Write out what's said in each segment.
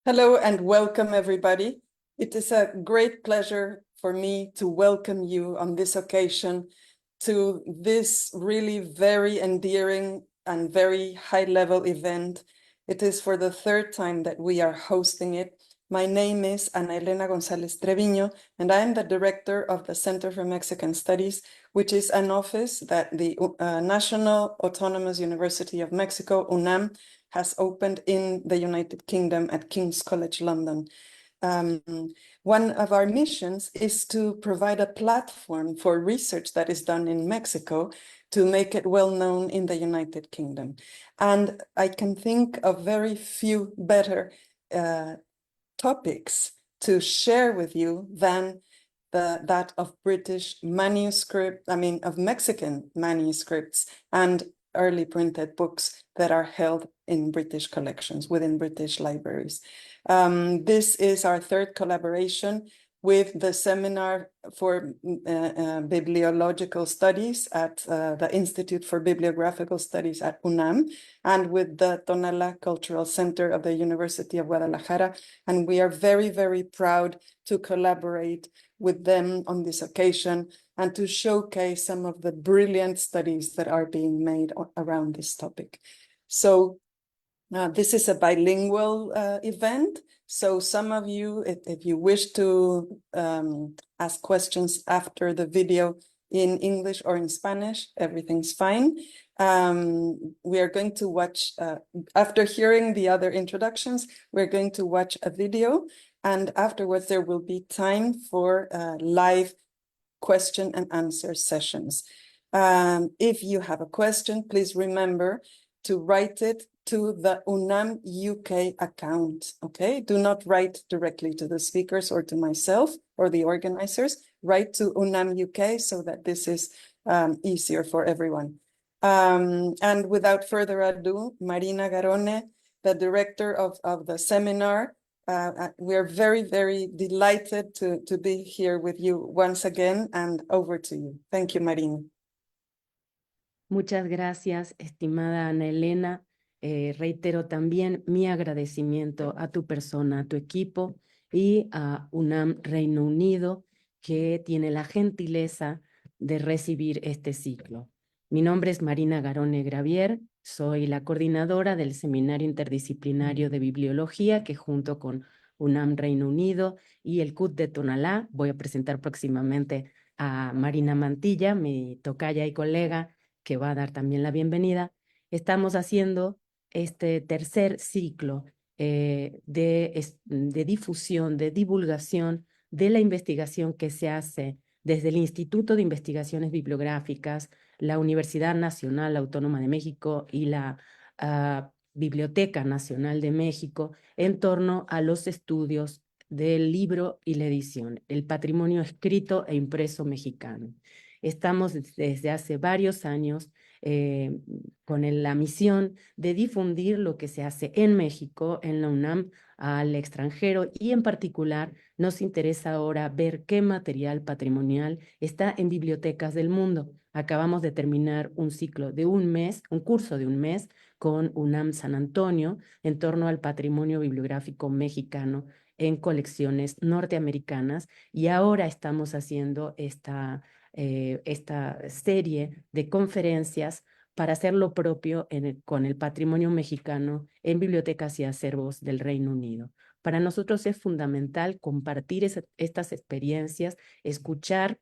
Hello and welcome, everybody. It is a great pleasure for me to welcome you on this occasion to this really very endearing and very high-level event. It is for the third time that we are hosting it. My name is Ana Elena González Treviño, and I am the director of the Center for Mexican Studies, which is an office that the National Autonomous University of Mexico, UNAM, has opened in the United Kingdom at King's College London. One of our missions is to provide a platform for research that is done in Mexico to make it well known in the United Kingdom. And I can think of very few better topics to share with you than that of of Mexican manuscripts and early printed books that are held in British collections within British libraries. This is our third collaboration with the Seminar for Bibliological Studies at the Institute for Bibliographical Studies at UNAM, and with the Tonalá Cultural Center of the University of Guadalajara. And we are very, very proud to collaborate with them on this occasion and to showcase some of the brilliant studies that are being made around this topic. So this is a bilingual event. So some of you, if you wish to ask questions after the video in English or in Spanish, everything's fine. We are going to watch, after hearing the other introductions, we're going to watch a video, and afterwards there will be time for live question and answer sessions. If you have a question, please remember to write it to the UNAM UK account, okay? Do not write directly to the speakers or to myself or the organizers. Write to UNAM UK so that this is easier for everyone. And without further ado, Marina Garone, the director of the seminar, we're very, very delighted to be here with you once again, and over to you. Thank you, Marina. Muchas gracias, estimada Ana Elena. Reitero también mi agradecimiento a tu persona, a tu equipo y a UNAM Reino Unido, que tiene la gentileza de recibir este ciclo. Mi nombre es Marina Garone Gravier, soy la coordinadora del Seminario Interdisciplinario de Bibliología, que junto con UNAM Reino Unido y el CUT de Tonalá, voy a presentar próximamente a Marina Mantilla, mi tocaya y colega, que va a dar también la bienvenida. Estamos haciendo este tercer ciclo de difusión, de divulgación de la investigación que se hace desde el Instituto de Investigaciones Bibliográficas, la Universidad Nacional Autónoma de México y la Biblioteca Nacional de México en torno a los estudios del libro y la edición, el patrimonio escrito e impreso mexicano. Estamos desde hace varios años con la misión de difundir lo que se hace en México, en la UNAM, al extranjero, y en particular nos interesa ahora ver qué material patrimonial está en bibliotecas del mundo. Acabamos de terminar un ciclo de un mes, un curso de un mes con UNAM San Antonio en torno al patrimonio bibliográfico mexicano en colecciones norteamericanas, y ahora estamos haciendo esta serie de conferencias para hacer lo propio con el patrimonio mexicano en bibliotecas y acervos del Reino Unido. Para nosotros es fundamental compartir estas experiencias, escuchar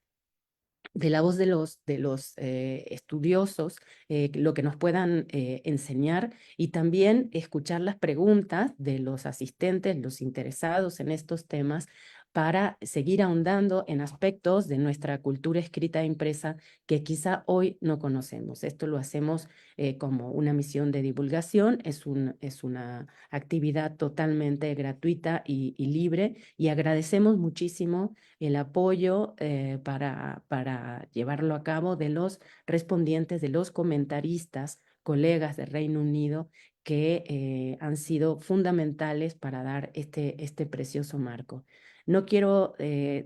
de la voz de los estudiosos lo que nos puedan enseñar, y también escuchar las preguntas de los asistentes, los interesados en estos temas, para seguir ahondando en aspectos de nuestra cultura escrita e impresa que quizá hoy no conocemos. Esto lo hacemos como una misión de divulgación, es una actividad totalmente gratuita y libre, y agradecemos muchísimo el apoyo para llevarlo a cabo de los respondientes, de los comentaristas, colegas del Reino Unido, que han sido fundamentales para dar este precioso marco. No quiero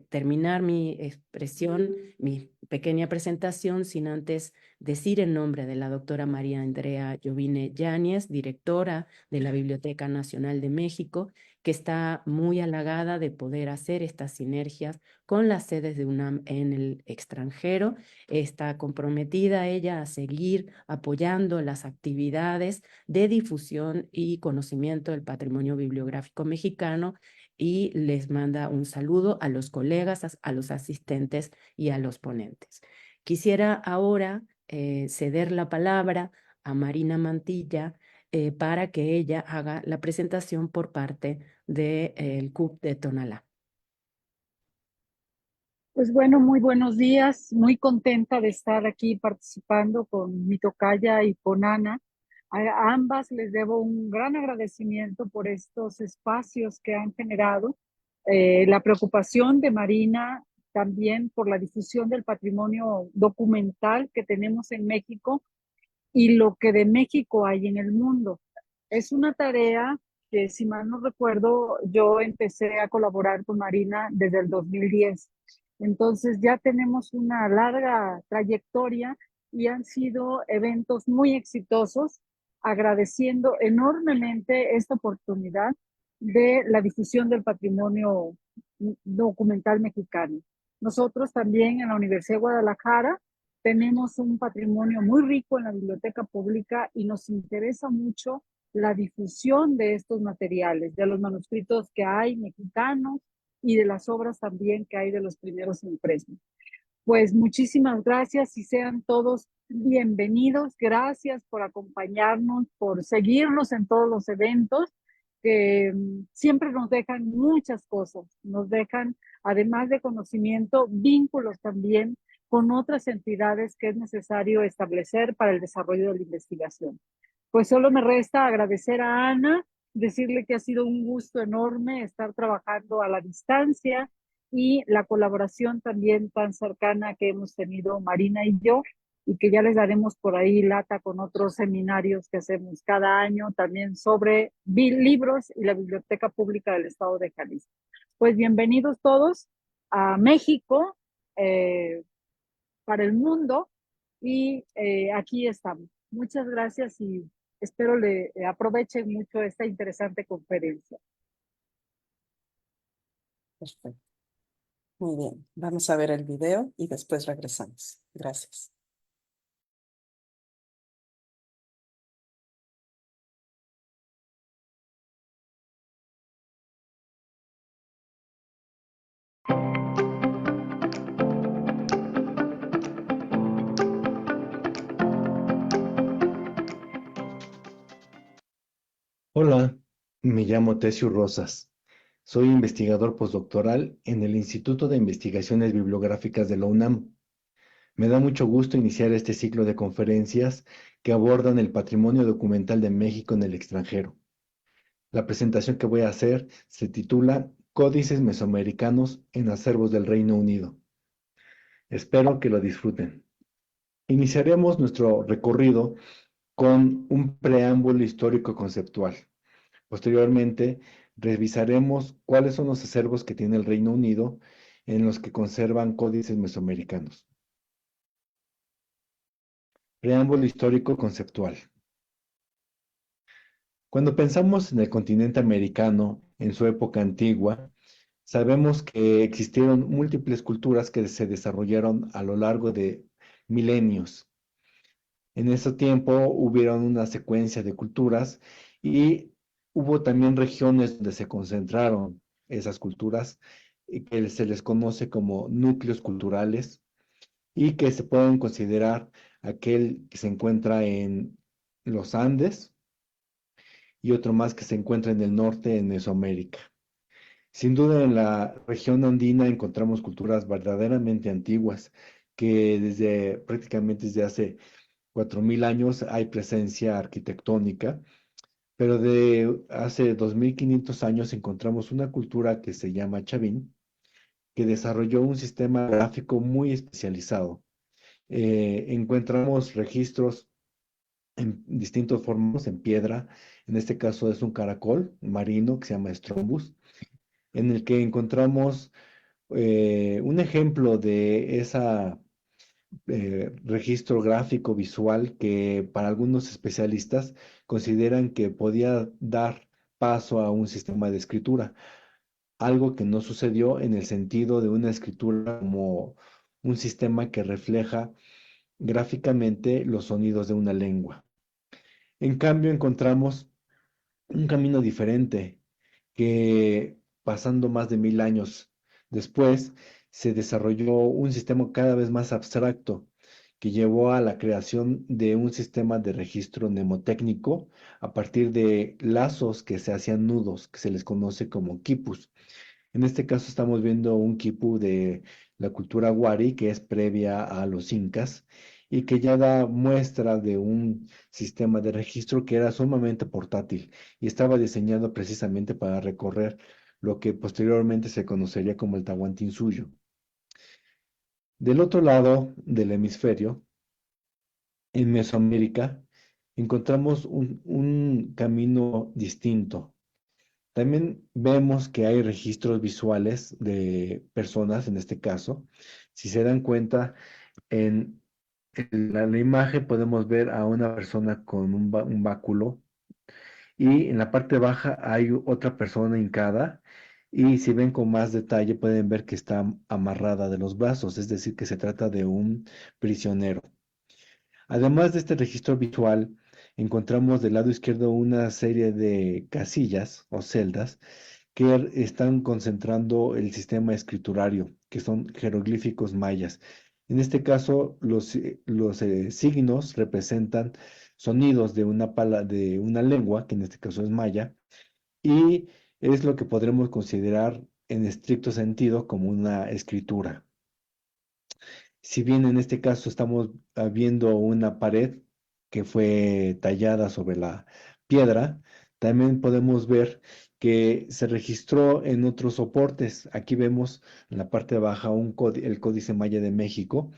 terminar mi expresión, mi pequeña presentación, sin antes decir en nombre de la doctora María Andrea Jovine Yáñez, directora de la Biblioteca Nacional de México, que está muy halagada de poder hacer estas sinergias con las sedes de UNAM en el extranjero. Está comprometida ella a seguir apoyando las actividades de difusión y conocimiento del patrimonio bibliográfico mexicano, y les manda un saludo a los colegas, a los asistentes y a los ponentes. Quisiera ahora ceder la palabra a Marina Mantilla para que ella haga la presentación por parte del CUP de Tonalá. Pues bueno, muy buenos días. Muy contenta de estar aquí participando con mi tocaya y con Ana. A ambas les debo un gran agradecimiento por estos espacios que han generado. La preocupación de Marina también por la difusión del patrimonio documental que tenemos en México y lo que de México hay en el mundo. Es una tarea que, si mal no recuerdo, yo empecé a colaborar con Marina desde el 2010. Entonces ya tenemos una larga trayectoria y han sido eventos muy exitosos, agradeciendo enormemente esta oportunidad de la difusión del patrimonio documental mexicano. Nosotros también en la Universidad de Guadalajara tenemos un patrimonio muy rico en la biblioteca pública y nos interesa mucho la difusión de estos materiales, de los manuscritos que hay mexicanos y de las obras también que hay de los primeros impresos. Pues muchísimas gracias y sean todos bienvenidos. Gracias por acompañarnos, por seguirnos en todos los eventos que siempre nos dejan muchas cosas. Nos dejan, además de conocimiento, vínculos también con otras entidades que es necesario establecer para el desarrollo de la investigación. Pues solo me resta agradecer a Ana, decirle que ha sido un gusto enorme estar trabajando a la distancia y la colaboración también tan cercana que hemos tenido Marina y yo, y que ya les daremos por ahí lata con otros seminarios que hacemos cada año también sobre libros y la Biblioteca Pública del Estado de Jalisco. Pues bienvenidos todos a México, para el mundo, y aquí estamos. Muchas gracias y espero le aprovechen mucho esta interesante conferencia. Perfecto. Muy bien, vamos a ver el video y después regresamos. Gracias. Hola, me llamo Tesio Rosas. Soy investigador postdoctoral en el Instituto de Investigaciones Bibliográficas de la UNAM. Me da mucho gusto iniciar este ciclo de conferencias que abordan el patrimonio documental de México en el extranjero. La presentación que voy a hacer se titula Códices Mesoamericanos en acervos del Reino Unido. Espero que lo disfruten. Iniciaremos nuestro recorrido con un preámbulo histórico conceptual. Posteriormente, revisaremos cuáles son los acervos que tiene el Reino Unido en los que conservan códices mesoamericanos. Preámbulo histórico conceptual. Cuando pensamos en el continente americano en su época antigua, sabemos que existieron múltiples culturas que se desarrollaron a lo largo de milenios. En ese tiempo hubieron una secuencia de culturas y hubo también regiones donde se concentraron esas culturas que se les conoce como núcleos culturales y que se pueden considerar aquel que se encuentra en los Andes y otro más que se encuentra en el norte en Mesoamérica. Sin duda en la región andina encontramos culturas verdaderamente antiguas que prácticamente desde hace 4000 años hay presencia arquitectónica, pero de hace 2500 años encontramos una cultura que se llama Chavín, que desarrolló un sistema gráfico muy especializado. Encontramos registros en distintos formatos, en piedra, en este caso es un caracol marino que se llama Strombus, en el que encontramos un ejemplo de esa registro gráfico visual que para algunos especialistas consideran que podía dar paso a un sistema de escritura, algo que no sucedió en el sentido de una escritura como un sistema que refleja gráficamente los sonidos de una lengua. En cambio, encontramos un camino diferente que pasando más de 1000 años después, se desarrolló un sistema cada vez más abstracto que llevó a la creación de un sistema de registro mnemotécnico a partir de lazos que se hacían nudos, que se les conoce como quipus. En este caso estamos viendo un quipu de la cultura wari, que es previa a los incas, y que ya da muestra de un sistema de registro que era sumamente portátil y estaba diseñado precisamente para recorrer lo que posteriormente se conocería como el Tahuantinsuyo. Del otro lado del hemisferio, en Mesoamérica, encontramos un camino distinto. También vemos que hay registros visuales de personas, en este caso. Si se dan cuenta, en la imagen podemos ver a una persona con un báculo y en la parte baja hay otra persona hincada y si ven con más detalle pueden ver que está amarrada de los brazos, es decir, que se trata de un prisionero. Además de este registro visual, encontramos del lado izquierdo una serie de casillas o celdas que están concentrando el sistema escriturario, que son jeroglíficos mayas. En este caso, los signos representan sonidos de una lengua, que en este caso es maya, y es lo que podremos considerar en estricto sentido como una escritura. Si bien en este caso estamos viendo una pared que fue tallada sobre la piedra, también podemos ver que se registró en otros soportes. Aquí vemos en la parte baja el Códice Maya de México,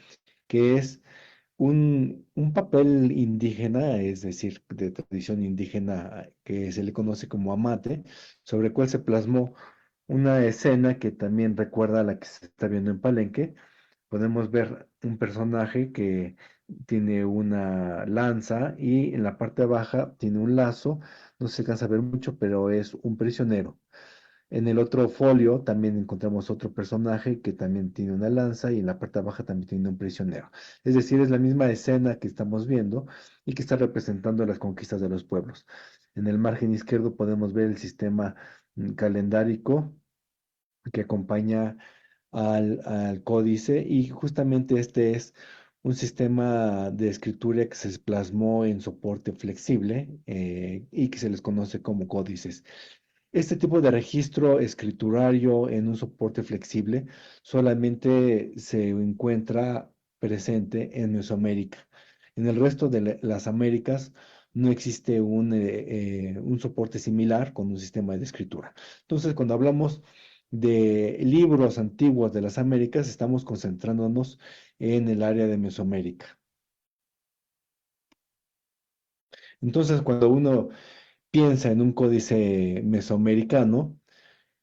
que es un papel indígena, es decir, de tradición indígena que se le conoce como amate, sobre el cual se plasmó una escena que también recuerda a la que se está viendo en Palenque. Podemos ver un personaje que tiene una lanza y en la parte baja tiene un lazo. No se alcanza a ver mucho, pero es un prisionero. En el otro folio también encontramos otro personaje que también tiene una lanza y en la parte baja también tiene un prisionero. Es decir, es la misma escena que estamos viendo y que está representando las conquistas de los pueblos. En el margen izquierdo podemos ver el sistema calendárico que acompaña al códice y justamente este es un sistema de escritura que se plasmó en soporte flexible y que se les conoce como códices. Este tipo de registro escriturario en un soporte flexible solamente se encuentra presente en Mesoamérica. En el resto de las Américas no existe un soporte similar con un sistema de escritura. Entonces, cuando hablamos de libros antiguos de las Américas, estamos concentrándonos en el área de Mesoamérica. Entonces, cuando uno piensa en un códice mesoamericano,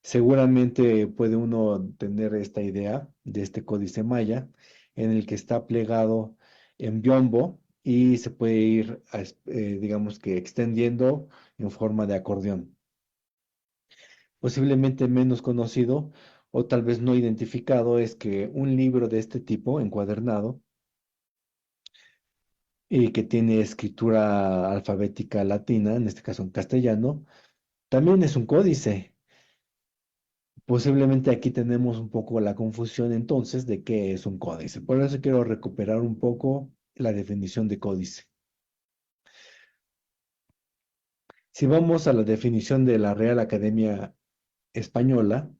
seguramente puede uno tener esta idea de este códice maya en el que está plegado en biombo y se puede ir, digamos que extendiendo en forma de acordeón. Posiblemente menos conocido o tal vez no identificado es que un libro de este tipo, encuadernado, y que tiene escritura alfabética latina, en este caso en castellano, también es un códice. Posiblemente aquí tenemos un poco la confusión entonces de qué es un códice. Por eso quiero recuperar un poco la definición de códice. Si vamos a la definición de la Real Academia Española,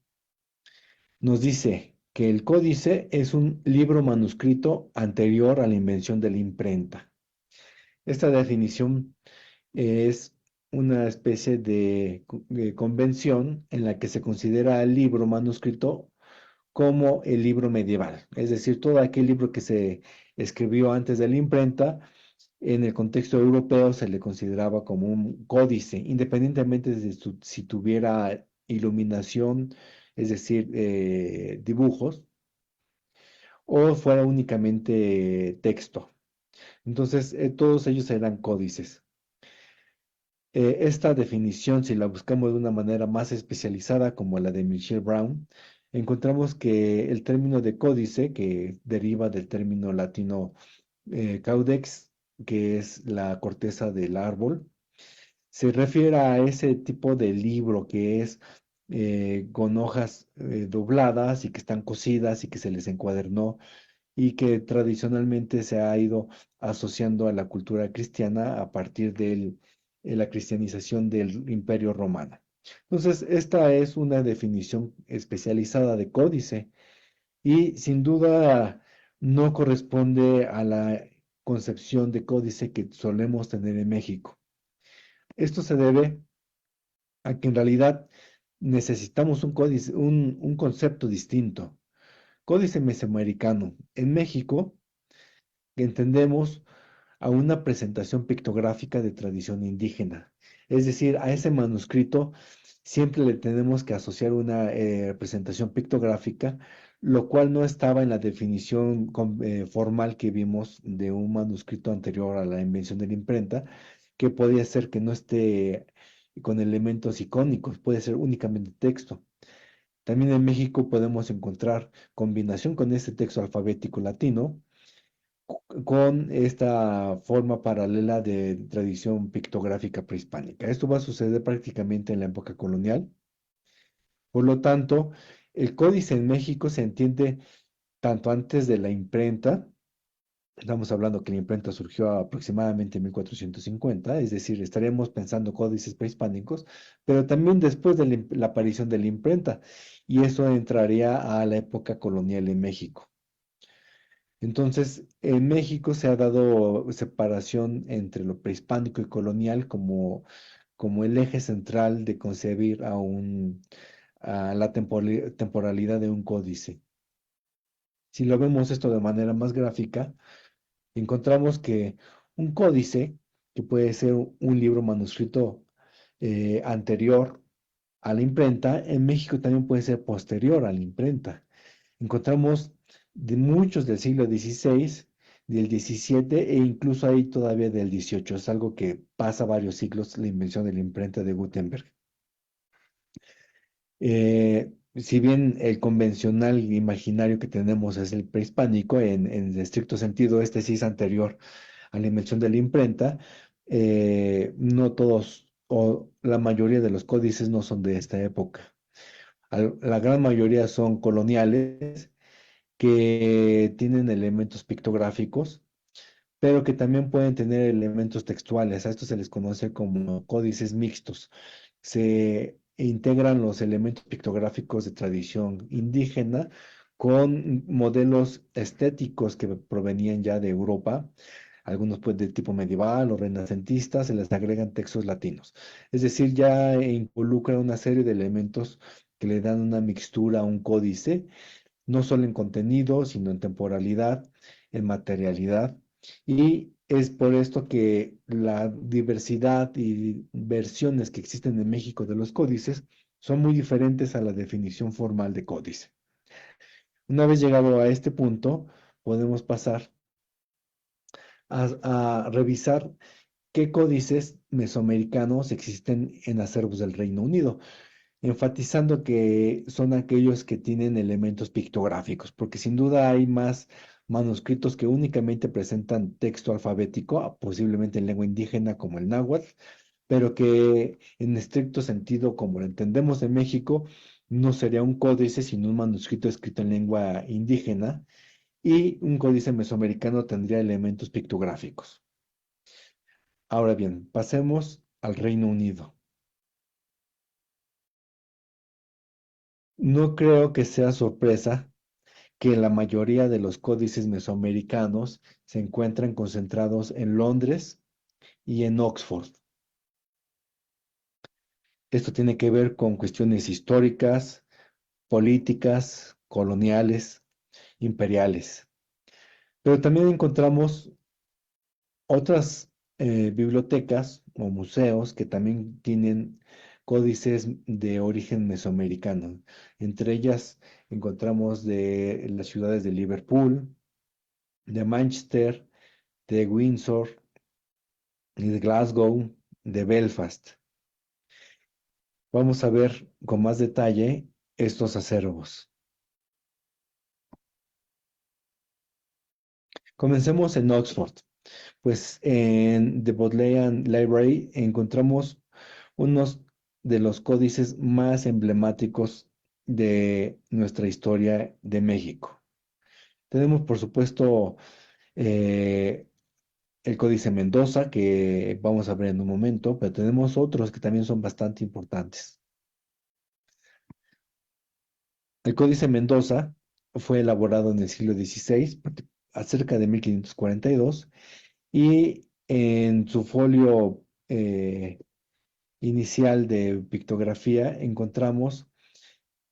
nos dice que el códice es un libro manuscrito anterior a la invención de la imprenta. Esta definición es una especie de convención en la que se considera el libro manuscrito como el libro medieval, es decir, todo aquel libro que se escribió antes de la imprenta, en el contexto europeo se le consideraba como un códice, independientemente de si tuviera iluminación, es decir, dibujos, o fuera únicamente texto. Entonces, todos ellos eran códices. Esta definición, si la buscamos de una manera más especializada, como la de Michelle Brown, encontramos que el término de códice, que deriva del término latino caudex, que es la corteza del árbol, se refiere a ese tipo de libro que es con hojas dobladas y que están cosidas y que se les encuadernó y que tradicionalmente se ha ido asociando a la cultura cristiana a partir de la cristianización del Imperio Romano. Entonces, esta es una definición especializada de códice y sin duda no corresponde a la concepción de códice que solemos tener en México. Esto se debe a que en realidad necesitamos un códice, un concepto distinto. Códice mesoamericano. En México entendemos a una presentación pictográfica de tradición indígena. Es decir, a ese manuscrito siempre le tenemos que asociar una presentación pictográfica, lo cual no estaba en la definición formal que vimos de un manuscrito anterior a la invención de la imprenta, que podía ser que no esté con elementos icónicos, puede ser únicamente texto. También en México podemos encontrar combinación con este texto alfabético latino con esta forma paralela de tradición pictográfica prehispánica. Esto va a suceder prácticamente en la época colonial. Por lo tanto, el códice en México se entiende tanto antes de la imprenta, estamos hablando que la imprenta surgió aproximadamente en 1450, es decir, estaríamos pensando códices prehispánicos, pero también después de la aparición de la imprenta, y eso entraría a la época colonial en México. Entonces, en México se ha dado separación entre lo prehispánico y colonial como el eje central de concebir a la temporalidad de un códice. Si lo vemos esto de manera más gráfica, encontramos que un códice, que puede ser un libro manuscrito anterior a la imprenta, en México también puede ser posterior a la imprenta. Encontramos de muchos del siglo XVI, del XVII e incluso ahí todavía del XVIII. Es algo que pasa varios siglos, la invención de la imprenta de Gutenberg. Si bien el convencional imaginario que tenemos es el prehispánico, en estricto sentido, este sí es anterior a la invención de la imprenta, no todos o la mayoría de los códices no son de esta época. La gran mayoría son coloniales que tienen elementos pictográficos, pero que también pueden tener elementos textuales. A esto se les conoce como códices mixtos. Se integran los elementos pictográficos de tradición indígena con modelos estéticos que provenían ya de Europa, algunos pues de tipo medieval o renacentista, se les agregan textos latinos. Es decir, ya involucra una serie de elementos que le dan una mixtura a un códice no solo en contenido, sino en temporalidad, en materialidad. Y es por esto que la diversidad y versiones que existen en México de los códices son muy diferentes a la definición formal de códice. Una vez llegado a este punto, podemos pasar a revisar qué códices mesoamericanos existen en acervos del Reino Unido, enfatizando que son aquellos que tienen elementos pictográficos, porque sin duda hay más manuscritos que únicamente presentan texto alfabético, posiblemente en lengua indígena como el náhuatl, pero que en estricto sentido, como lo entendemos en México, no sería un códice, sino un manuscrito escrito en lengua indígena, y un códice mesoamericano tendría elementos pictográficos. Ahora bien, pasemos al Reino Unido. No creo que sea sorpresa que la mayoría de los códices mesoamericanos se encuentran concentrados en Londres y en Oxford. Esto tiene que ver con cuestiones históricas, políticas, coloniales, imperiales. Pero también encontramos otras bibliotecas o museos que también tienen códices de origen mesoamericano. Entre ellas encontramos de las ciudades de Liverpool, de Manchester, de Windsor y de Glasgow, de Belfast. Vamos a ver con más detalle estos acervos. Comencemos en Oxford. Pues en The Bodleian Library encontramos unos de los códices más emblemáticos de nuestra historia de México. Tenemos, por supuesto, eh, el Códice Mendoza, que vamos a ver en un momento, pero tenemos otros que también son bastante importantes. El Códice Mendoza fue elaborado en el siglo XVI, acerca de 1542, y en su folio inicial de pictografía encontramos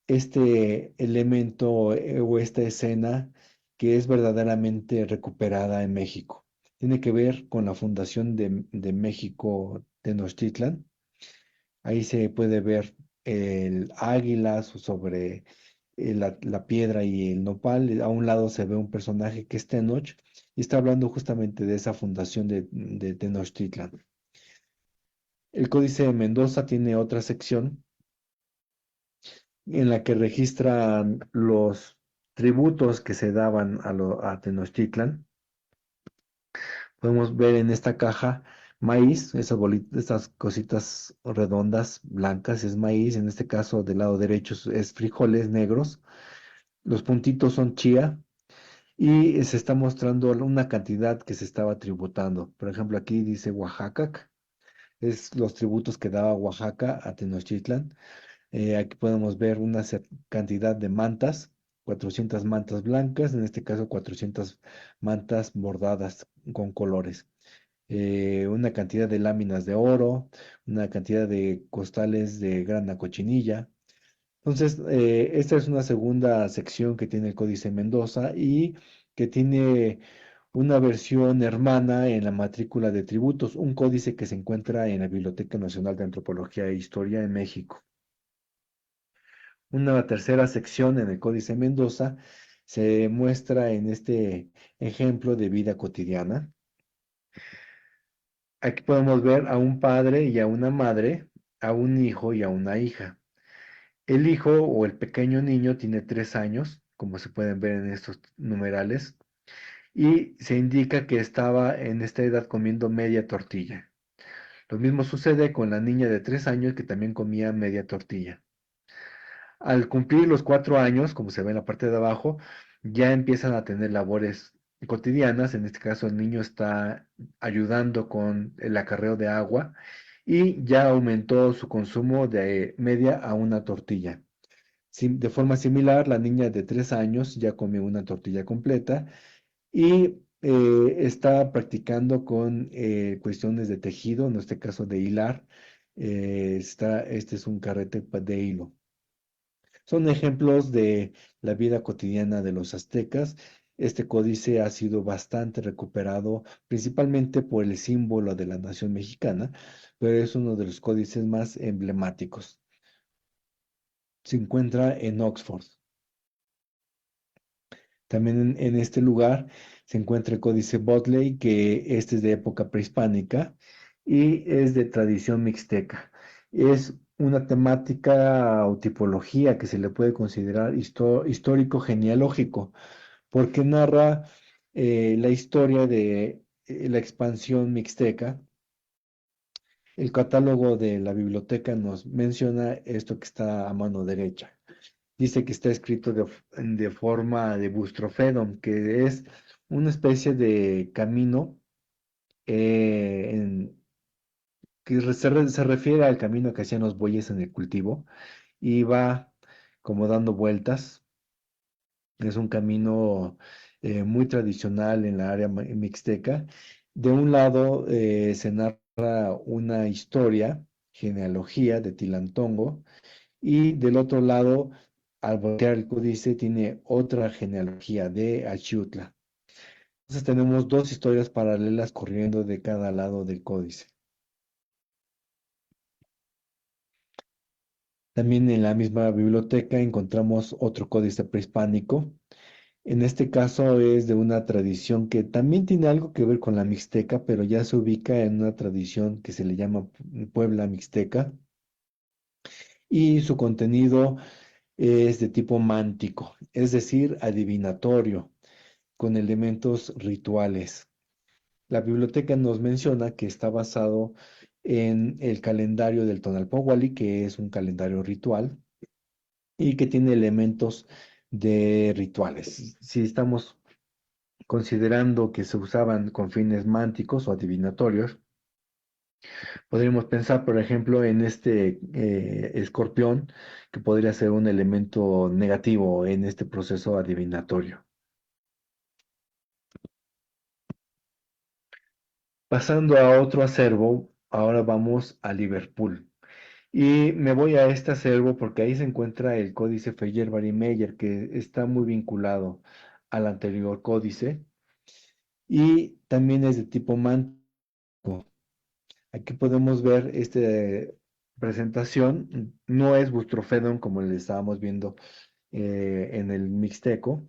este elemento o esta escena que es verdaderamente recuperada en México. Tiene que ver con la fundación de México Tenochtitlan. Ahí se puede ver el águila sobre la piedra y el nopal. A un lado se ve un personaje que es Tenoch y está hablando justamente de esa fundación de Tenochtitlan. El Códice de Mendoza tiene otra sección en la que registran los tributos que se daban a Tenochtitlan. Podemos ver en esta caja maíz, estas cositas redondas, blancas, es maíz. En este caso, del lado derecho es frijoles negros. Los puntitos son chía y se está mostrando una cantidad que se estaba tributando. Por ejemplo, aquí dice Oaxaca, es los tributos que daba Oaxaca a Tenochtitlan. Aquí podemos ver una cantidad de mantas, 400 mantas blancas, en este caso 400 mantas bordadas con colores. Una cantidad de láminas de oro, una cantidad de costales de grana cochinilla. Entonces, esta es una segunda sección que tiene el Códice Mendoza y que tiene una versión hermana en la matrícula de tributos, un códice que se encuentra en la Biblioteca Nacional de Antropología e Historia en México. Una tercera sección en el Códice Mendoza se muestra en este ejemplo de vida cotidiana. Aquí podemos ver a un padre y a una madre, a un hijo y a una hija. El hijo o el pequeño niño tiene 3 años, como se pueden ver en estos numerales, y se indica que estaba en esta edad comiendo media tortilla. Lo mismo sucede con la niña de 3 años que también comía media tortilla. Al cumplir los 4 años, como se ve en la parte de abajo, ya empiezan a tener labores cotidianas. En este caso, el niño está ayudando con el acarreo de agua y ya aumentó su consumo de media a una tortilla. De forma similar, la niña de 3 años ya come una tortilla completa y está practicando con cuestiones de tejido, en este caso de hilar. Este es un carrete de hilo. Son ejemplos de la vida cotidiana de los aztecas. Este códice ha sido bastante recuperado, principalmente por el símbolo de la nación mexicana, pero es uno de los códices más emblemáticos. Se encuentra en Oxford. También en este lugar se encuentra el Códice Bodley, que este es de época prehispánica y es de tradición mixteca. Es una temática o tipología que se le puede considerar histórico genealógico, porque narra la historia de la expansión mixteca. El catálogo de la biblioteca nos menciona esto que está a mano derecha. Dice que está escrito de forma de bustrofedon, que es una especie de camino que se refiere al camino que hacían los bueyes en el cultivo y va como dando vueltas. Es un camino muy tradicional en la área mixteca. De un lado se narra una historia, genealogía de Tilantongo, y del otro lado, al voltear el códice, tiene otra genealogía de Achiutla. Entonces tenemos dos historias paralelas corriendo de cada lado del códice. También en la misma biblioteca encontramos otro códice prehispánico. En este caso es de una tradición que también tiene algo que ver con la mixteca, pero ya se ubica en una tradición que se le llama Puebla Mixteca y su contenido es de tipo mántico, es decir, adivinatorio, con elementos rituales. La biblioteca nos menciona que está basado en el calendario del Tonalpóhualli, que es un calendario ritual y que tiene elementos de rituales. Si estamos considerando que se usaban con fines mánticos o adivinatorios, podríamos pensar, por ejemplo, en este escorpión, que podría ser un elemento negativo en este proceso adivinatorio. Pasando a otro acervo, ahora vamos a Liverpool. Y me voy a este acervo porque ahí se encuentra el códice Feyerabd-Meyer, que está muy vinculado al anterior códice y también es de tipo mántico. Aquí podemos ver esta presentación. No es Bustrofedon como le estábamos viendo en el Mixteco.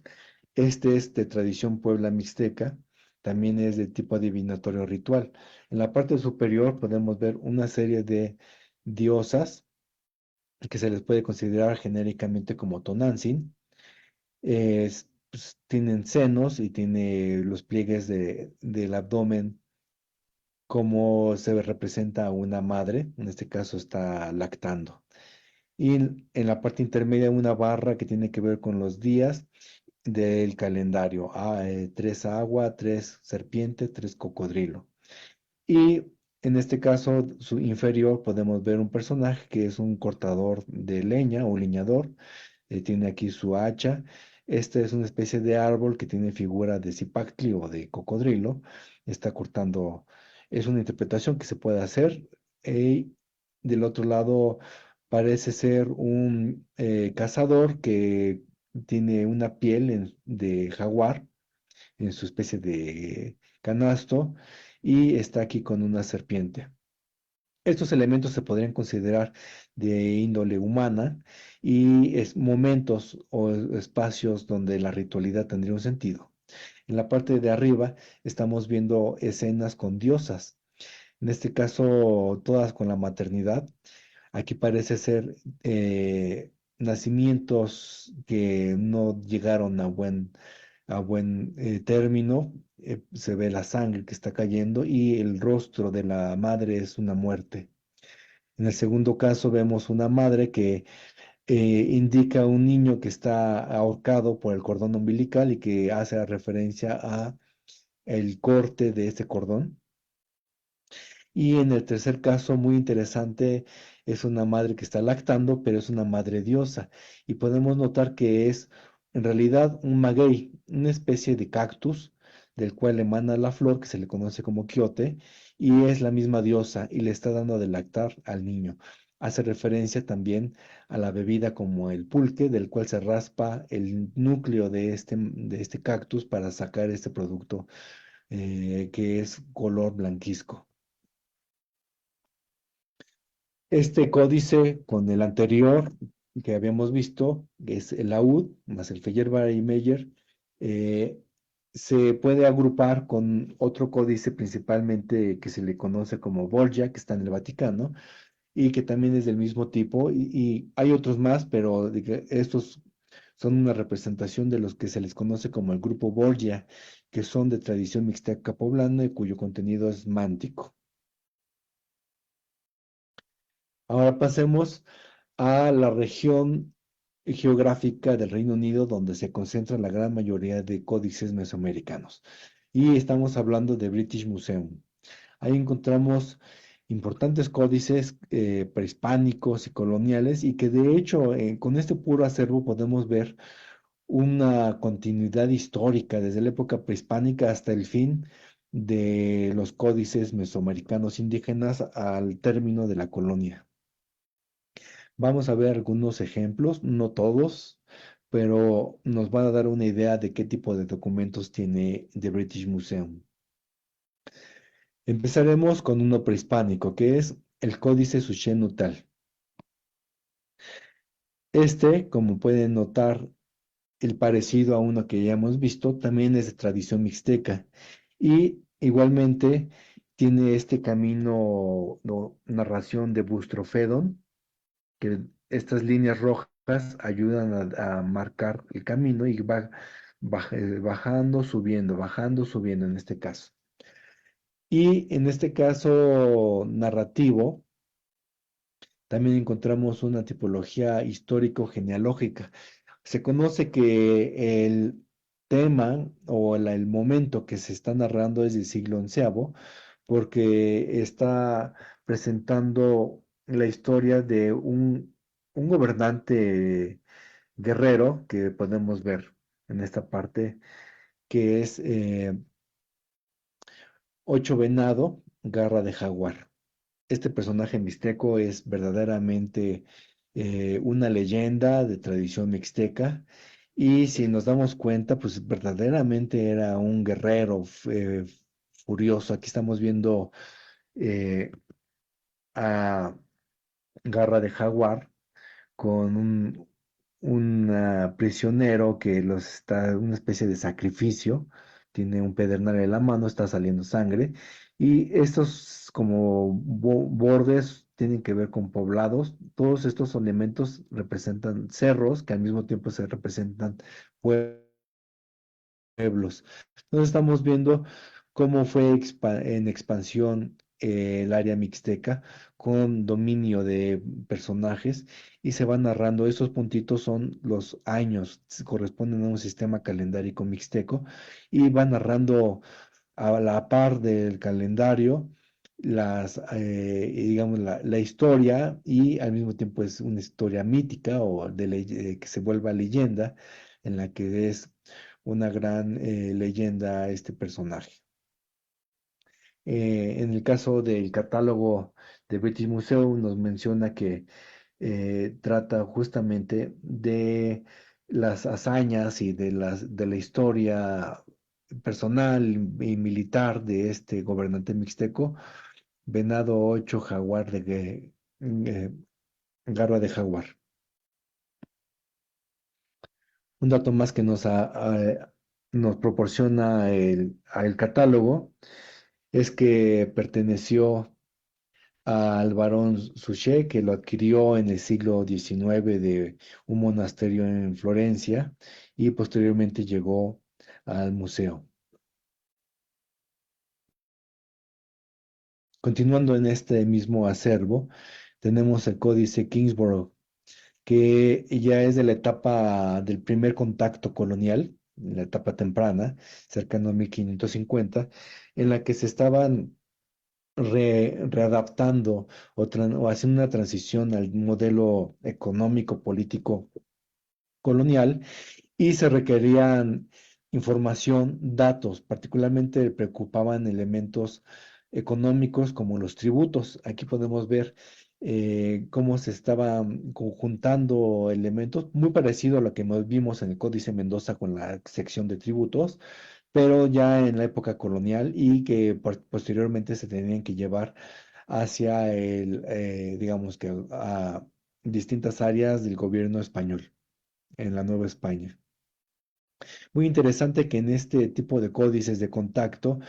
Este es de tradición Puebla Mixteca. También es de tipo adivinatorio ritual. En la parte superior podemos ver una serie de diosas que se les puede considerar genéricamente como Tonantzin. Pues, tienen senos y tiene los pliegues del abdomen como se representa a una madre, en este caso está lactando. Y en la parte intermedia una barra que tiene que ver con los días del calendario. Tres agua, tres serpiente, tres cocodrilo. Y en este caso, su inferior, podemos ver un personaje que es un cortador de leña o leñador. Tiene aquí su hacha. Esta es una especie de árbol que tiene figura de cipactli o de cocodrilo. Está cortando, es una interpretación que se puede hacer. Y del otro lado parece ser un cazador que tiene una piel de jaguar en su especie de canasto y está aquí con una serpiente. Estos elementos se podrían considerar de índole humana y es momentos o espacios donde la ritualidad tendría un sentido. En la parte de arriba estamos viendo escenas con diosas, en este caso todas con la maternidad. Aquí parece ser nacimientos que no llegaron a buen término. Se ve la sangre que está cayendo y el rostro de la madre es una muerte. En el segundo caso vemos una madre que indica a un niño que está ahorcado por el cordón umbilical y que hace referencia a el corte de este cordón. Y en el tercer caso, muy interesante, es una madre que está lactando, pero es una madre diosa. Y podemos notar que es en realidad un maguey, una especie de cactus del cual emana la flor que se le conoce como quiote, y es la misma diosa y le está dando de lactar al niño. Hace referencia también a la bebida como el pulque, del cual se raspa el núcleo de este cactus para sacar este producto que es color blanquizco. Este códice con el anterior que habíamos visto, que es el laúd más el Feyerabd-Meyer, eh, se puede agrupar con otro códice principalmente que se le conoce como Borgia, que está en el Vaticano, y que también es del mismo tipo, y hay otros más, pero estos son una representación de los que se les conoce como el grupo Borgia, que son de tradición mixteca poblana y cuyo contenido es mántico. Ahora pasemos a la región geográfica del Reino Unido donde se concentra la gran mayoría de códices mesoamericanos. Y estamos hablando de British Museum. Ahí encontramos importantes códices prehispánicos y coloniales y que de hecho con este puro acervo podemos ver una continuidad histórica desde la época prehispánica hasta el fin de los códices mesoamericanos indígenas al término de la colonia. Vamos a ver algunos ejemplos, no todos, pero nos van a dar una idea de qué tipo de documentos tiene The British Museum. Empezaremos con uno prehispánico, que es el Códice Suchen-Utal. Este, como pueden notar el parecido a uno que ya hemos visto, también es de tradición mixteca. Y igualmente tiene este camino, narración de Bustrofedon, que estas líneas rojas ayudan a marcar el camino y va bajando, subiendo en este caso. Y en este caso narrativo, también encontramos una tipología histórico-genealógica. Se conoce que el tema o el momento que se está narrando es del siglo XI, porque está presentando la historia de un gobernante guerrero que podemos ver en esta parte, que es Ocho Venado, Garra de Jaguar. Este personaje mixteco es verdaderamente una leyenda de tradición mixteca y si nos damos cuenta, pues verdaderamente era un guerrero furioso. Aquí estamos viendo eh, a Garra de Jaguar con un prisionero que una especie de sacrificio, tiene un pedernal en la mano, está saliendo sangre, y estos como bordes tienen que ver con poblados. Todos estos elementos representan cerros que al mismo tiempo se representan pueblos. Entonces estamos viendo cómo fue en expansión el área mixteca con dominio de personajes y se va narrando. Esos puntitos son los años, corresponden a un sistema calendárico mixteco y va narrando a la par del calendario digamos, la historia y al mismo tiempo es una historia mítica o que se vuelva leyenda en la que es una gran leyenda este personaje. En el caso del catálogo de British Museum nos menciona que trata justamente de las hazañas y de la historia personal y militar de este gobernante mixteco, Venado 8 Jaguar eh, Garra de Jaguar. Un dato más que nos proporciona el catálogo es que perteneció al barón Suchet, que lo adquirió en el siglo XIX de un monasterio en Florencia y posteriormente llegó al museo. Continuando en este mismo acervo, tenemos el Códice Kingsborough, que ya es de la etapa del primer contacto colonial, la etapa temprana, cercano a 1550, en la que se estaban readaptando o haciendo una transición al modelo económico, político colonial y se requerían información, datos, particularmente preocupaban elementos económicos como los tributos. Aquí podemos ver cómo se estaban conjuntando elementos, muy parecido a lo que vimos en el Códice Mendoza con la sección de tributos, pero ya en la época colonial y que posteriormente se tenían que llevar hacia digamos que a distintas áreas del gobierno español en la Nueva España. Muy interesante que en este tipo de códices de contacto,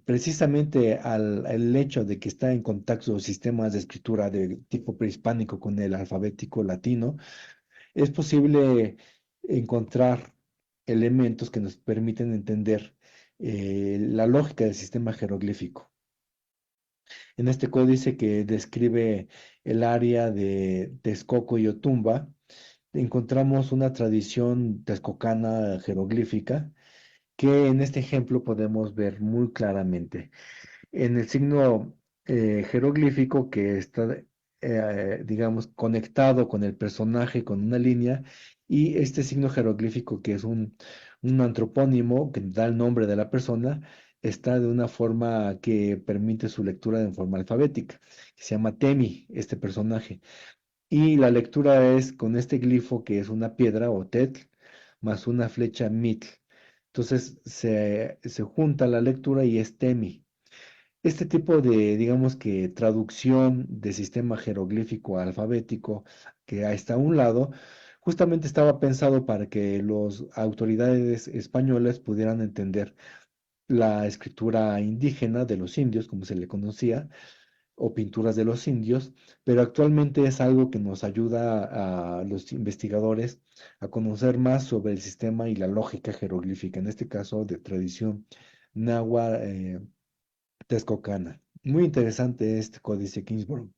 precisamente el hecho de que está en contacto los sistemas de escritura de tipo prehispánico con el alfabético latino, es posible encontrar elementos que nos permiten entender la lógica del sistema jeroglífico. En este códice que describe el área de Texcoco y Otumba, encontramos una tradición texcocana jeroglífica que en este ejemplo podemos ver muy claramente. En el signo jeroglífico que está, digamos, conectado con el personaje, con una línea, y este signo jeroglífico que es un antropónimo que da el nombre de la persona, está de una forma que permite su lectura de forma alfabética, que se llama Temi, este personaje. Y la lectura es con este glifo que es una piedra o tetl, más una flecha mitl. Entonces se junta la lectura y es Temi. Este tipo de, digamos que, traducción de sistema jeroglífico a alfabético que está a un lado, justamente estaba pensado para que las autoridades españolas pudieran entender la escritura indígena de los indios, como se le conocía, o pinturas de los indios, pero actualmente es algo que nos ayuda a los investigadores a conocer más sobre el sistema y la lógica jeroglífica, en este caso de tradición náhuatl texcocana. Muy interesante este códice Kingsborough.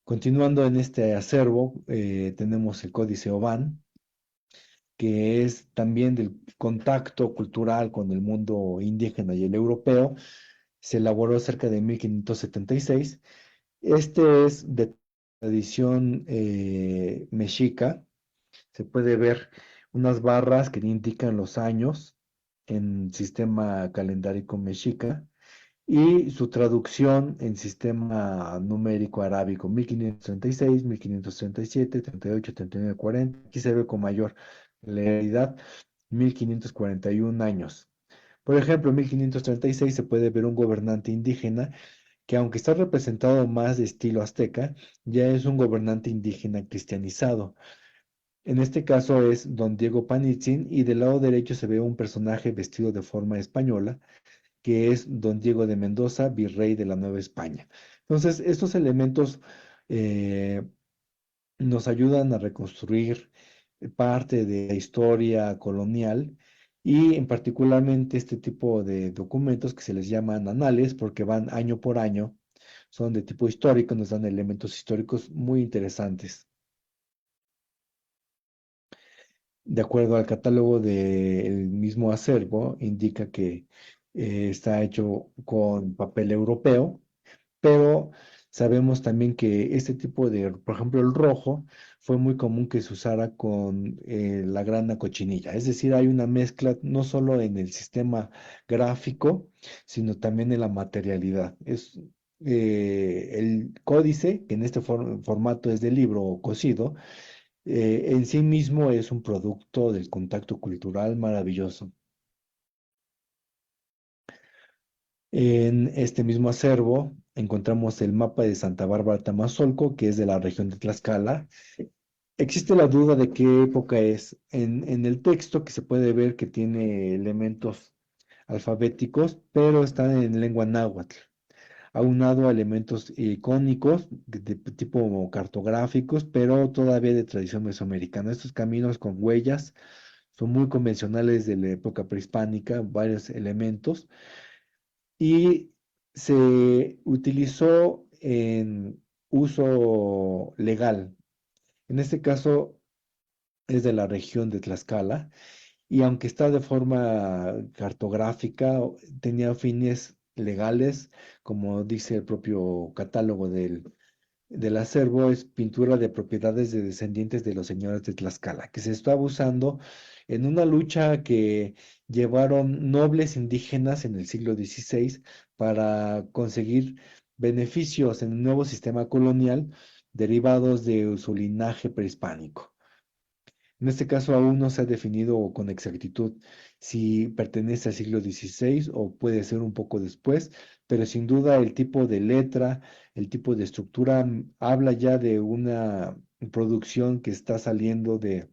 Continuando en este acervo, tenemos el códice Oban, que es también del contacto cultural con el mundo indígena y el europeo. Se elaboró cerca de 1576. Este es de tradición mexica. Se puede ver unas barras que indican los años en sistema calendárico mexica y su traducción en sistema numérico arábico 1536, 1537, 38, 39, 40. Aquí se ve con mayor claridad 1541 años. Por ejemplo, en 1536 se puede ver un gobernante indígena que, aunque está representado más de estilo azteca, ya es un gobernante indígena cristianizado. En este caso es don Diego Panitzin, y del lado derecho se ve un personaje vestido de forma española, que es don Diego de Mendoza, virrey de la Nueva España. Entonces, estos elementos eh, nos ayudan a reconstruir parte de la historia colonial, y en particularmente este tipo de documentos que se les llaman anales porque van año por año, son de tipo histórico, nos dan elementos históricos muy interesantes. De acuerdo al catálogo del mismo acervo, indica que está hecho con papel europeo, pero sabemos también que este tipo de, por ejemplo, el rojo, fue muy común que se usara con la grana cochinilla. Es decir, hay una mezcla no solo en el sistema gráfico, sino también en la materialidad. Es el códice, que en este formato es de libro cosido, en sí mismo es un producto del contacto cultural maravilloso. En este mismo acervo encontramos el mapa de Santa Bárbara Tamazolco, que es de la región de Tlaxcala. Existe la duda de qué época es. En el texto, que se puede ver que tiene elementos alfabéticos, pero está en lengua náhuatl, aunado a elementos icónicos de tipo cartográficos, pero todavía de tradición mesoamericana. Estos caminos con huellas son muy convencionales de la época prehispánica, varios elementos, y se utilizó en uso legal. En este caso es de la región de Tlaxcala, y aunque está de forma cartográfica, tenía fines legales, como dice el propio catálogo del acervo, es pintura de propiedades de descendientes de los señores de Tlaxcala, que se está usando en una lucha que llevaron nobles indígenas en el siglo XVI para conseguir beneficios en un nuevo sistema colonial derivados de su linaje prehispánico. En este caso aún no se ha definido con exactitud si pertenece al siglo XVI o puede ser un poco después, pero sin duda el tipo de letra, el tipo de estructura habla ya de una producción que está saliendo de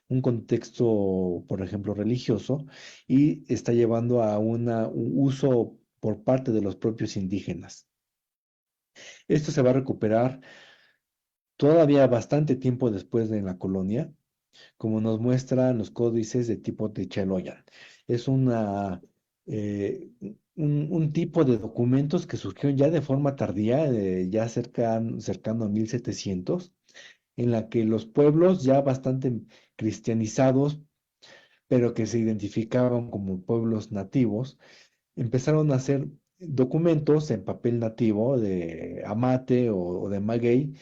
un contexto, por ejemplo, religioso, y está llevando a un uso por parte de los propios indígenas. Esto se va a recuperar todavía bastante tiempo después de la colonia, como nos muestran los códices de tipo de Cheloyan. Es un tipo de documentos que surgió ya de forma tardía, ya cercano a 1700, en la que los pueblos ya bastante cristianizados, pero que se identificaban como pueblos nativos, empezaron a hacer documentos en papel nativo de amate o de maguey,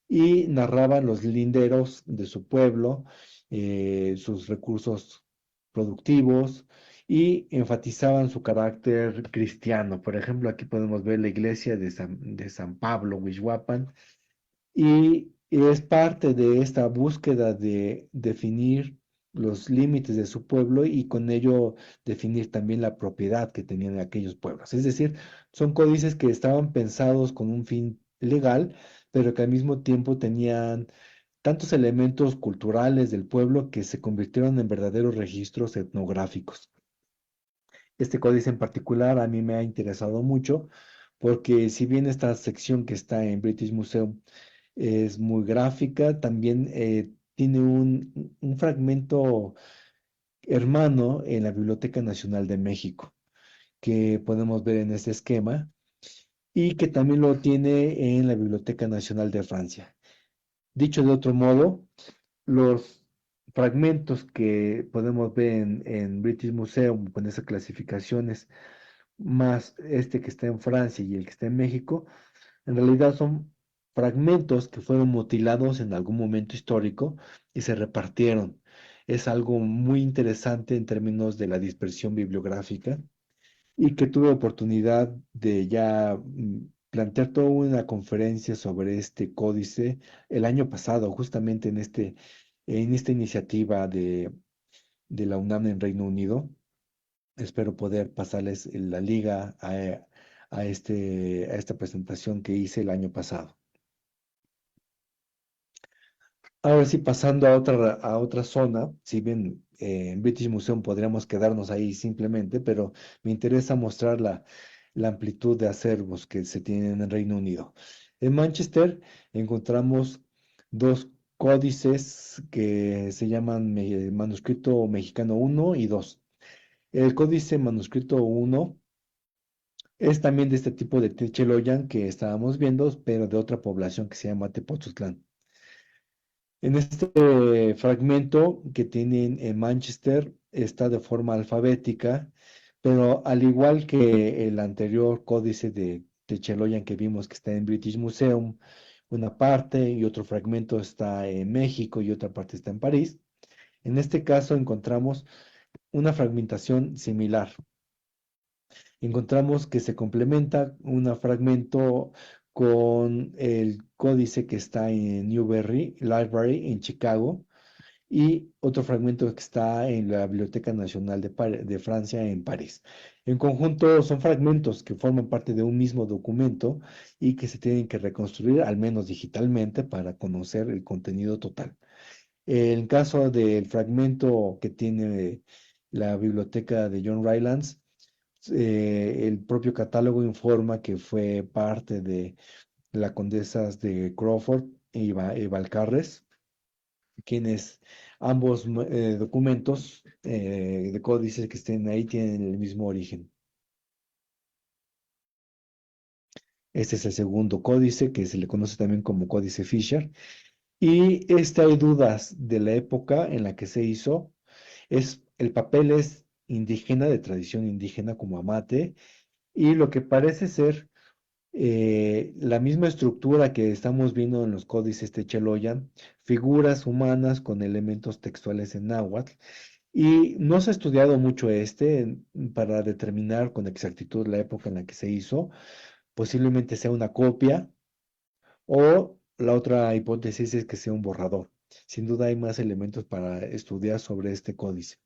y narraban los linderos de su pueblo, sus recursos productivos, y enfatizaban su carácter cristiano. Por ejemplo, aquí podemos ver la iglesia de San Pablo, Huixhuapan, y es parte de esta búsqueda de definir los límites de su pueblo, y con ello definir también la propiedad que tenían aquellos pueblos. Es decir, son códices que estaban pensados con un fin legal, pero que al mismo tiempo tenían tantos elementos culturales del pueblo que se convirtieron en verdaderos registros etnográficos. Este códice en particular a mí me ha interesado mucho porque si bien esta sección que está en British Museum es muy gráfica, también tiene un fragmento hermano en la Biblioteca Nacional de México, que podemos ver en este esquema, y que también lo tiene en la Biblioteca Nacional de Francia. Dicho de otro modo, los fragmentos que podemos ver en British Museum con esas clasificaciones, más este que está en Francia y el que está en México, en realidad son fragmentos que fueron mutilados en algún momento histórico y se repartieron. Es algo muy interesante en términos de la dispersión bibliográfica y que tuve oportunidad de ya plantear toda una conferencia sobre este códice el año pasado, justamente en esta iniciativa de la UNAM en Reino Unido. Espero poder pasarles la liga a esta presentación que hice el año pasado. Ahora sí, pasando a otra zona, si bien en British Museum podríamos quedarnos ahí simplemente, pero me interesa mostrar la amplitud de acervos que se tienen en el Reino Unido. En Manchester encontramos dos códices que se llaman Manuscrito Mexicano 1 y 2. El códice Manuscrito 1 es también de este tipo de Techeloyan que estábamos viendo, pero de otra población que se llama Tepoztlán. En este fragmento que tienen en Manchester está de forma alfabética, pero al igual que el anterior códice de Techeloyan que vimos que está en British Museum, una parte y otro fragmento está en México y otra parte está en París. En este caso encontramos una fragmentación similar. Encontramos que se complementa un fragmento con el códice que está en Newberry Library en Chicago y otro fragmento que está en la Biblioteca Nacional de Francia en París. En conjunto son fragmentos que forman parte de un mismo documento y que se tienen que reconstruir, al menos digitalmente, para conocer el contenido total. En caso del fragmento que tiene la biblioteca de John Rylands, el propio catálogo informa que fue parte de las condesas de Crawford y Balcarres, quienes ambos documentos de códices que estén ahí tienen el mismo origen. Este es el segundo códice, que se le conoce también como códice Fisher. Y hay dudas de la época en la que se hizo. El papel es indígena, de tradición indígena como amate, y lo que parece ser la misma estructura que estamos viendo en los códices Techeloyan, figuras humanas con elementos textuales en náhuatl, y no se ha estudiado mucho para determinar con exactitud la época en la que se hizo. Posiblemente sea una copia o la otra hipótesis es que sea un borrador. Sin duda hay más elementos para estudiar sobre este códice.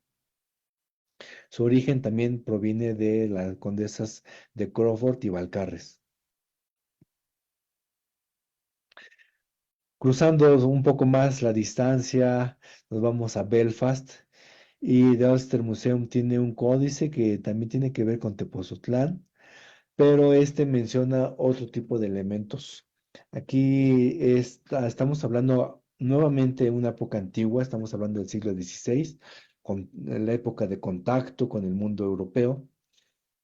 Su origen también proviene de las condesas de Crawford y Balcarres. Cruzando un poco más la distancia, nos vamos a Belfast y The Ulster Museum tiene un códice que también tiene que ver con Tepoztlán, pero este menciona otro tipo de elementos. Aquí estamos hablando nuevamente de una época antigua, estamos hablando del siglo XVI, con la época de contacto con el mundo europeo,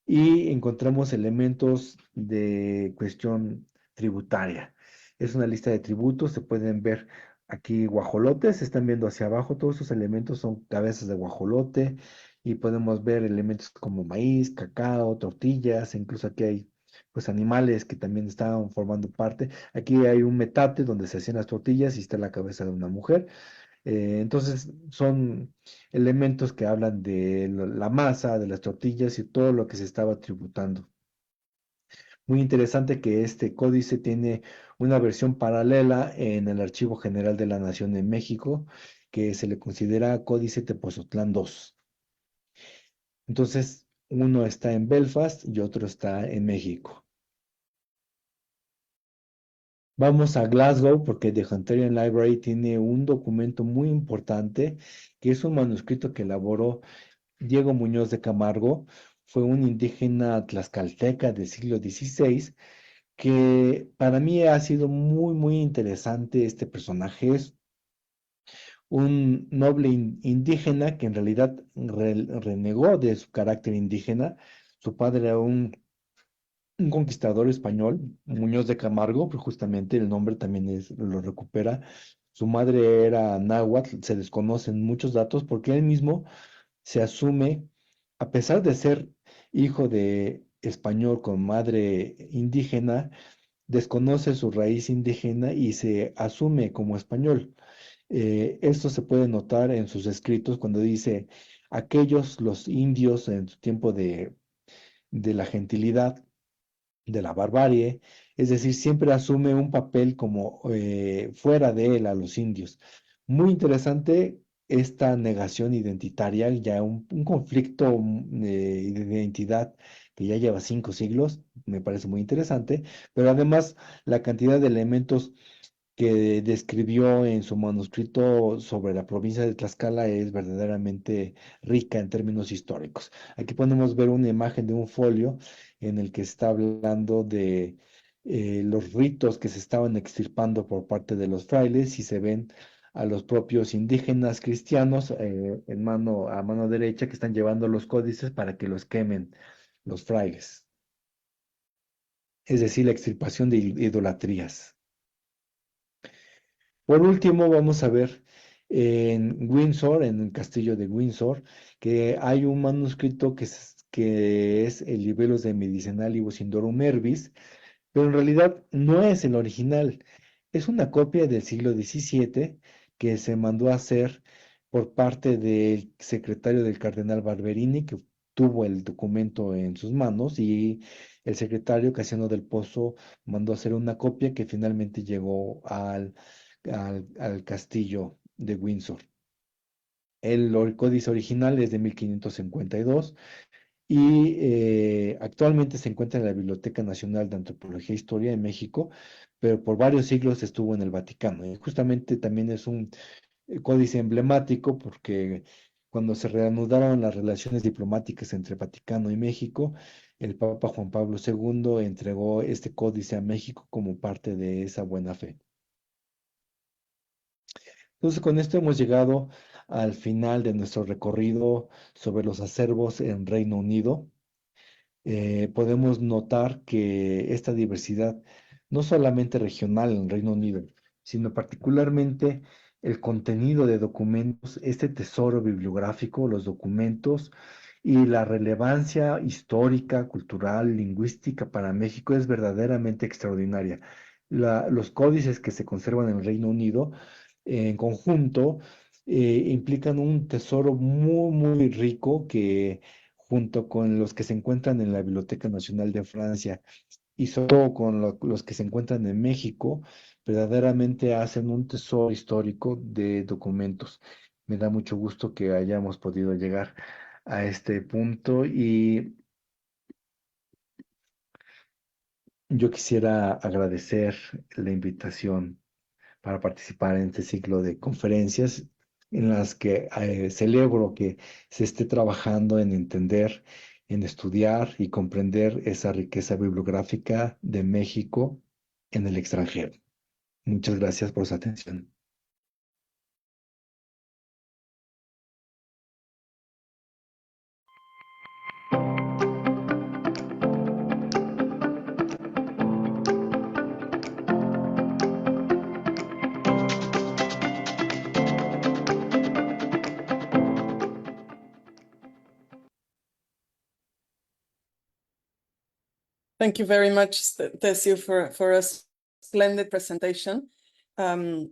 y encontramos elementos de cuestión tributaria. Es una lista de tributos, se pueden ver aquí guajolotes, se están viendo hacia abajo, todos esos elementos son cabezas de guajolote y podemos ver elementos como maíz, cacao, tortillas, e incluso aquí hay pues animales que también estaban formando parte. Aquí hay un metate donde se hacían las tortillas y está la cabeza de una mujer. Entonces son elementos que hablan de la masa, de las tortillas y todo lo que se estaba tributando. Muy interesante que este códice tiene una versión paralela en el Archivo General de la Nación en México, que se le considera Códice Tepoztlán II. Entonces, uno está en Belfast y otro está en México. Vamos a Glasgow porque The Hunterian Library tiene un documento muy importante que es un manuscrito que elaboró Diego Muñoz de Camargo. Fue un indígena tlaxcalteca del siglo XVI que para mí ha sido muy interesante este personaje. Es un noble indígena que en realidad renegó de su carácter indígena. Su padre era un conquistador español, Muñoz de Camargo, pero justamente el nombre también lo recupera. Su madre era náhuatl, se desconocen muchos datos porque él mismo se asume, a pesar de ser hijo de español con madre indígena, desconoce su raíz indígena y se asume como español. Esto se puede notar en sus escritos cuando dice, aquellos, los indios en su tiempo de la gentilidad, de la barbarie, es decir, siempre asume un papel como fuera de él a los indios. Muy interesante esta negación identitaria, ya un conflicto de identidad que ya lleva 5 siglos, me parece muy interesante, pero además la cantidad de elementos que describió en su manuscrito sobre la provincia de Tlaxcala es verdaderamente rica en términos históricos. Aquí podemos ver una imagen de un folio en el que está hablando de los ritos que se estaban extirpando por parte de los frailes y se ven a los propios indígenas cristianos a mano derecha que están llevando los códices para que los quemen los frailes. Es decir, la extirpación de idolatrías. Por último, vamos a ver en Windsor, en el castillo de Windsor, que hay un manuscrito que es el Libellus de Medicinalibus Indorum Herbis, pero en realidad no es el original. Es una copia del siglo XVII que se mandó a hacer por parte del secretario del cardenal Barberini, que tuvo el documento en sus manos, y el secretario Casiano del Pozo mandó a hacer una copia que finalmente llegó al castillo de Windsor. El códice original es de 1552 y actualmente se encuentra en la Biblioteca Nacional de Antropología e Historia de México, pero por varios siglos estuvo en el Vaticano. Y justamente también es un códice emblemático porque cuando se reanudaron las relaciones diplomáticas entre Vaticano y México, el Papa Juan Pablo II entregó este códice a México como parte de esa buena fe. Entonces, con esto hemos llegado al final de nuestro recorrido sobre los acervos en Reino Unido. Podemos notar que esta diversidad, no solamente regional en Reino Unido, sino particularmente el contenido de documentos, este tesoro bibliográfico, los documentos y la relevancia histórica, cultural, lingüística para México es verdaderamente extraordinaria. Los códices que se conservan en el Reino Unido en conjunto implican un tesoro muy rico que junto con los que se encuentran en la Biblioteca Nacional de Francia y sobre todo con los que se encuentran en México, verdaderamente hacen un tesoro histórico de documentos. Me da mucho gusto que hayamos podido llegar a este punto y yo quisiera agradecer la invitación para participar en este ciclo de conferencias en las que celebro que se esté trabajando en entender, en estudiar y comprender esa riqueza bibliográfica de México en el extranjero. Muchas gracias por su atención. Thank you very much, Tessie, for a splendid presentation. I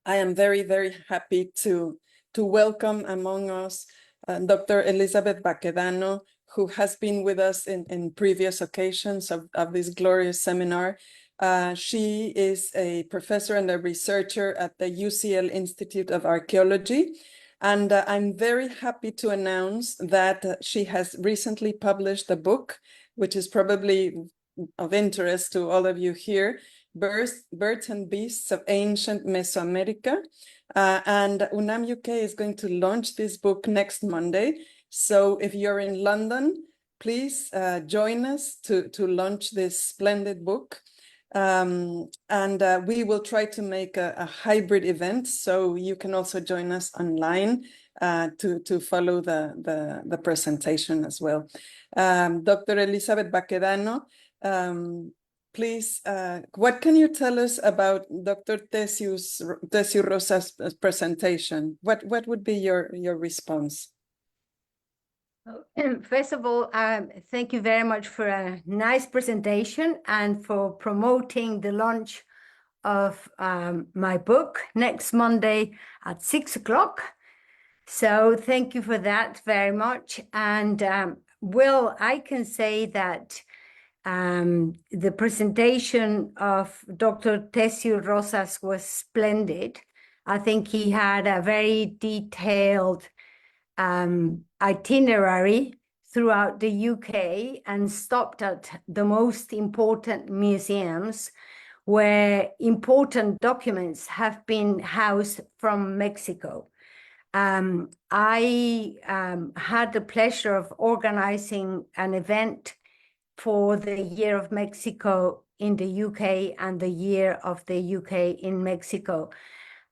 am very happy to welcome among us Dr. Elizabeth Baquedano, who has been with us in previous occasions of this glorious seminar. She is a professor and a researcher at the UCL Institute of Archaeology. And I'm very happy to announce that she has recently published a book, which is probably of interest to all of you here, Birds and Beasts of Ancient Mesoamerica. And UNAM UK is going to launch this book next Monday. So if you're in London, please join us to launch this splendid book. And we will try to make a hybrid event, so you can also join us online to follow the presentation as well. Dr. Elizabeth Baquedano, please, what can you tell us about Dr. Tessio Rosa's presentation? What would be your response? First of all, thank you very much for a nice presentation and for promoting the launch of my book next Monday at 6 o'clock. So thank you for that very much. And well, I can say that the presentation of Dr. Tessio Rosas was splendid. I think he had a very detailed itinerary throughout the UK and stopped at the most important museums where important documents have been housed from Mexico. I had the pleasure of organizing an event for the Year of Mexico in the UK and the Year of the UK in Mexico.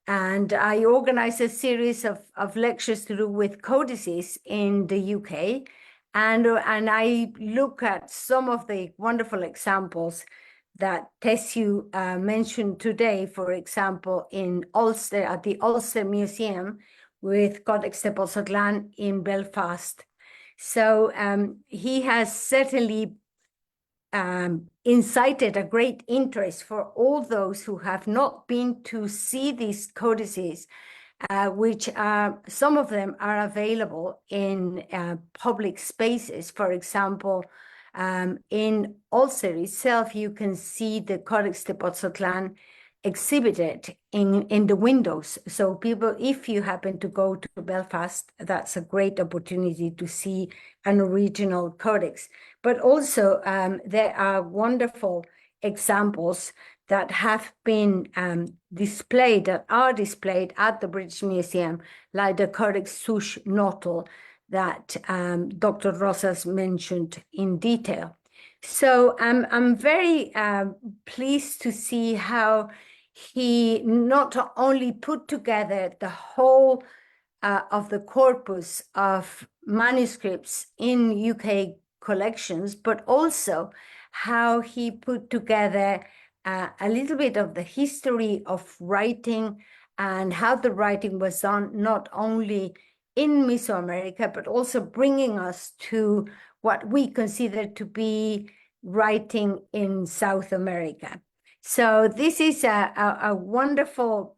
And I organized a series of lectures to do with codices in the UK. And I look at some of the wonderful examples that Tessio mentioned today, for example, in Ulster, at the Ulster Museum with Codex Tepoztlán in Belfast. So he has certainly incited a great interest for all those who have not been to see these codices, which some of them are available in public spaces. For example, in Ulster itself, you can see the Codex Tepoztlán exhibited in the windows. So people, if you happen to go to Belfast, that's a great opportunity to see an original codex. But also there are wonderful examples that have been displayed, that are displayed at the British Museum, like the Codex Sush Notul that Dr. Rosas mentioned in detail. So I'm very pleased to see how he not only put together the whole of the corpus of manuscripts in UK collections, but also how he put together a little bit of the history of writing and how the writing was done not only in Mesoamerica, but also bringing us to what we consider to be writing in South America. So this is a wonderful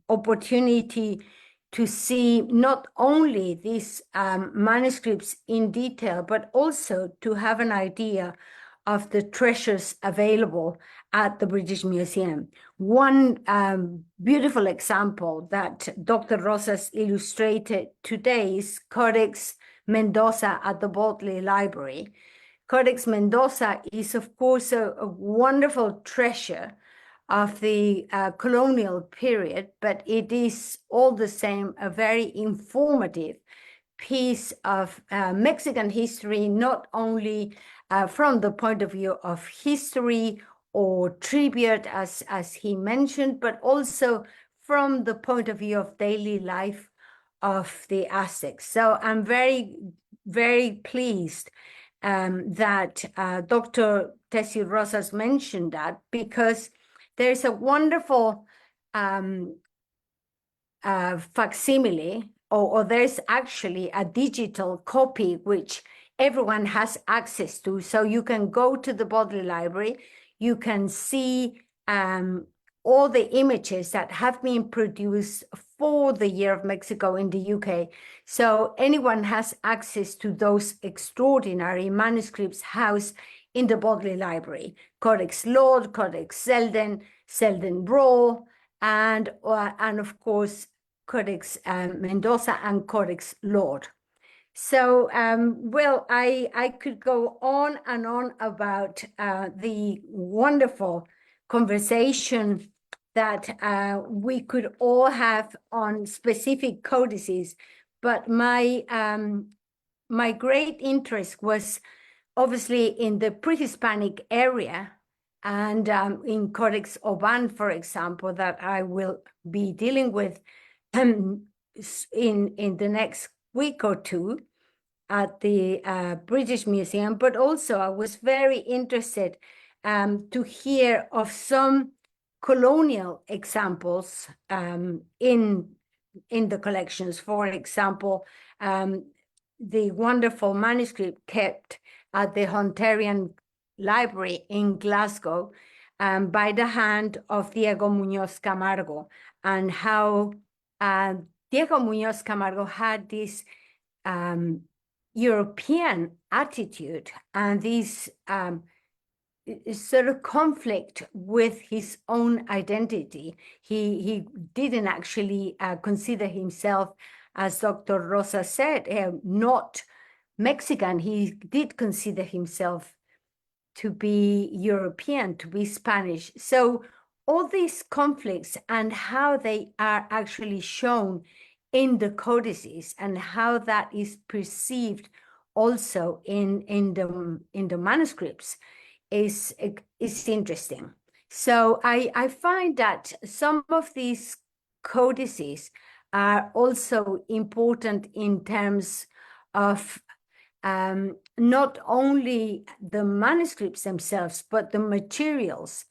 opportunity to see not only these manuscripts in detail, but also to have an idea of the treasures available at the British Museum. One beautiful example that Dr. Rosas illustrated today is Codex Mendoza at the Bodley Library. Codex Mendoza is, of course, a wonderful treasure of the colonial period, but it is all the same a very informative piece of Mexican history, not only from the point of view of history or tribute, as he mentioned, but also from the point of view of daily life of the Aztecs. So I'm very, very pleased that Dr. Tessio Rosas mentioned that, because there's a wonderful facsimile, or there's actually a digital copy which everyone has access to. So you can go to the Bodley Library, you can see all the images that have been produced for the Year of Mexico in the UK. So anyone has access to those extraordinary manuscripts housed in the Bodley Library: Codex Lord, Codex Selden, Selden Brawl, and of course, Codex Mendoza and Codex Lord. So, well, I could go on and on about the wonderful conversation that we could all have on specific codices, but my great interest was obviously in the pre-Hispanic area, and in Codex Oban, for example, that I will be dealing with in the next week or two at the British Museum. But also I was very interested to hear of some colonial examples in the collections. For example, the wonderful manuscript kept at the Hunterian Library in Glasgow by the hand of Diego Muñoz Camargo, and how Diego Muñoz Camargo had this European attitude and this sort of conflict with his own identity. He didn't actually consider himself, as Dr. Rosa said, not Mexican. He did consider himself to be European, to be Spanish. So all these conflicts and how they are actually shown in the codices and how that is perceived also in the manuscripts is interesting. So I find that some of these codices are also important in terms of not only the manuscripts themselves, but the materials.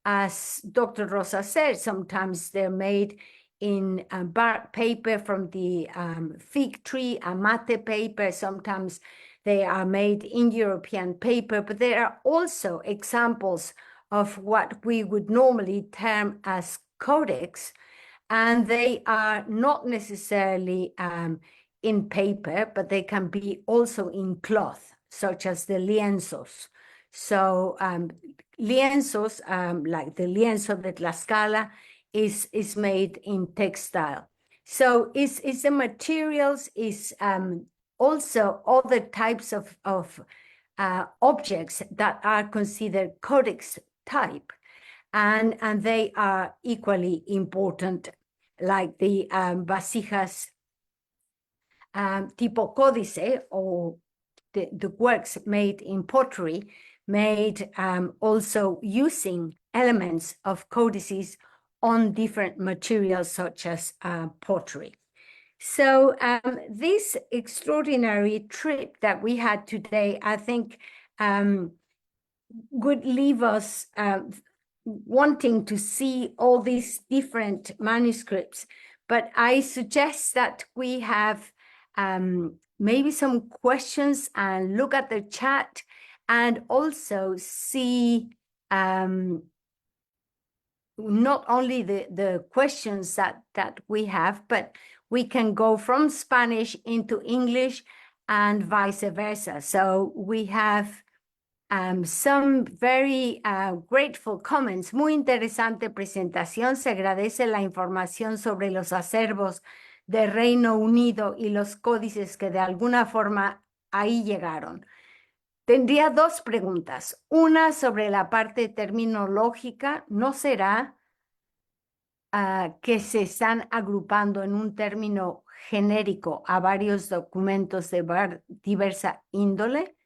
As Dr. Rosa said, sometimes they're made in bark paper from the fig tree, amate paper. Sometimes they are made in European paper, but there are also examples of what we would normally term as codex, and they are not necessarily in paper, but they can be also in cloth, such as the lienzos. So lienzos, like the lienzo de Tlaxcala, is made in textile. So it's the materials, is also other types of objects that are considered codex type, and they are equally important, like the vasijas tipo códice, or the works made in pottery, made also using elements of codices on different materials such as pottery. So this extraordinary trip that we had today, I think, would leave us wanting to see all these different manuscripts. But I suggest that we have maybe some questions and look at the chat, and also see not only the questions that we have, but we can go from Spanish into English and vice versa. So we have some very grateful comments. Muy interesante presentación. Se agradece la información sobre los acervos de Reino Unido y los códices que de alguna forma ahí llegaron. Tendría dos preguntas. Una sobre la parte terminológica. ¿No será que se están agrupando en un término genérico a varios documentos de diversa índole?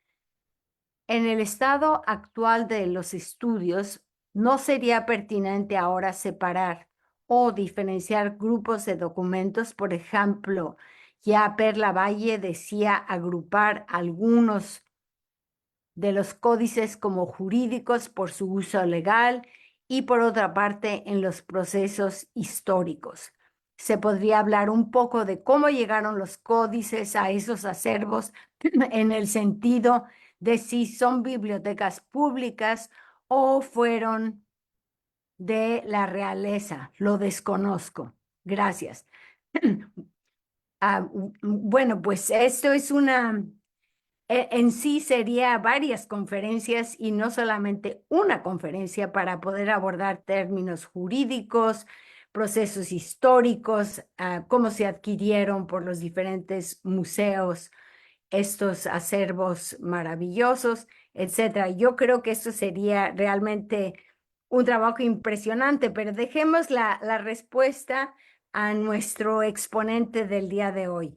En el estado actual de los estudios, ¿no sería pertinente ahora separar o diferenciar grupos de documentos? Por ejemplo, ya Perla Valle decía agrupar algunos de los códices como jurídicos por su uso legal, y por otra parte en los procesos históricos. Se podría hablar un poco de cómo llegaron los códices a esos acervos en el sentido de si son bibliotecas públicas o fueron de la realeza. Lo desconozco. Gracias. Bueno, pues esto es en sí sería varias conferencias y no solamente una conferencia para poder abordar términos jurídicos, procesos históricos, cómo se adquirieron por los diferentes museos estos acervos maravillosos, etcétera. Yo creo que esto sería realmente un trabajo impresionante, pero dejemos la respuesta a nuestro exponente del día de hoy.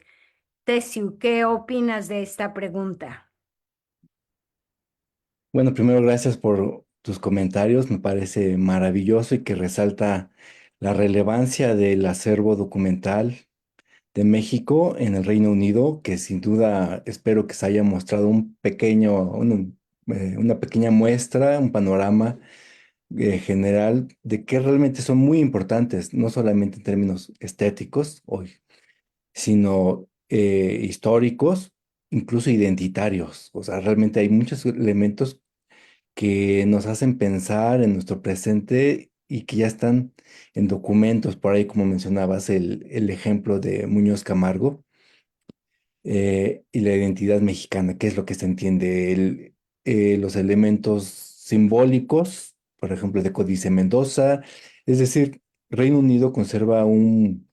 Tessiu, ¿qué opinas de esta pregunta? Bueno, primero gracias por tus comentarios, me parece maravilloso y que resalta la relevancia del acervo documental de México en el Reino Unido, que sin duda espero que se haya mostrado una pequeña muestra, un panorama general de que realmente son muy importantes, no solamente en términos estéticos hoy, sino históricos, incluso identitarios. O sea, realmente hay muchos elementos que nos hacen pensar en nuestro presente y que ya están en documentos, por ahí como mencionabas el ejemplo de Muñoz Camargo y la identidad mexicana, qué es lo que se entiende, los elementos simbólicos, por ejemplo, de Códice Mendoza, es decir, Reino Unido conserva un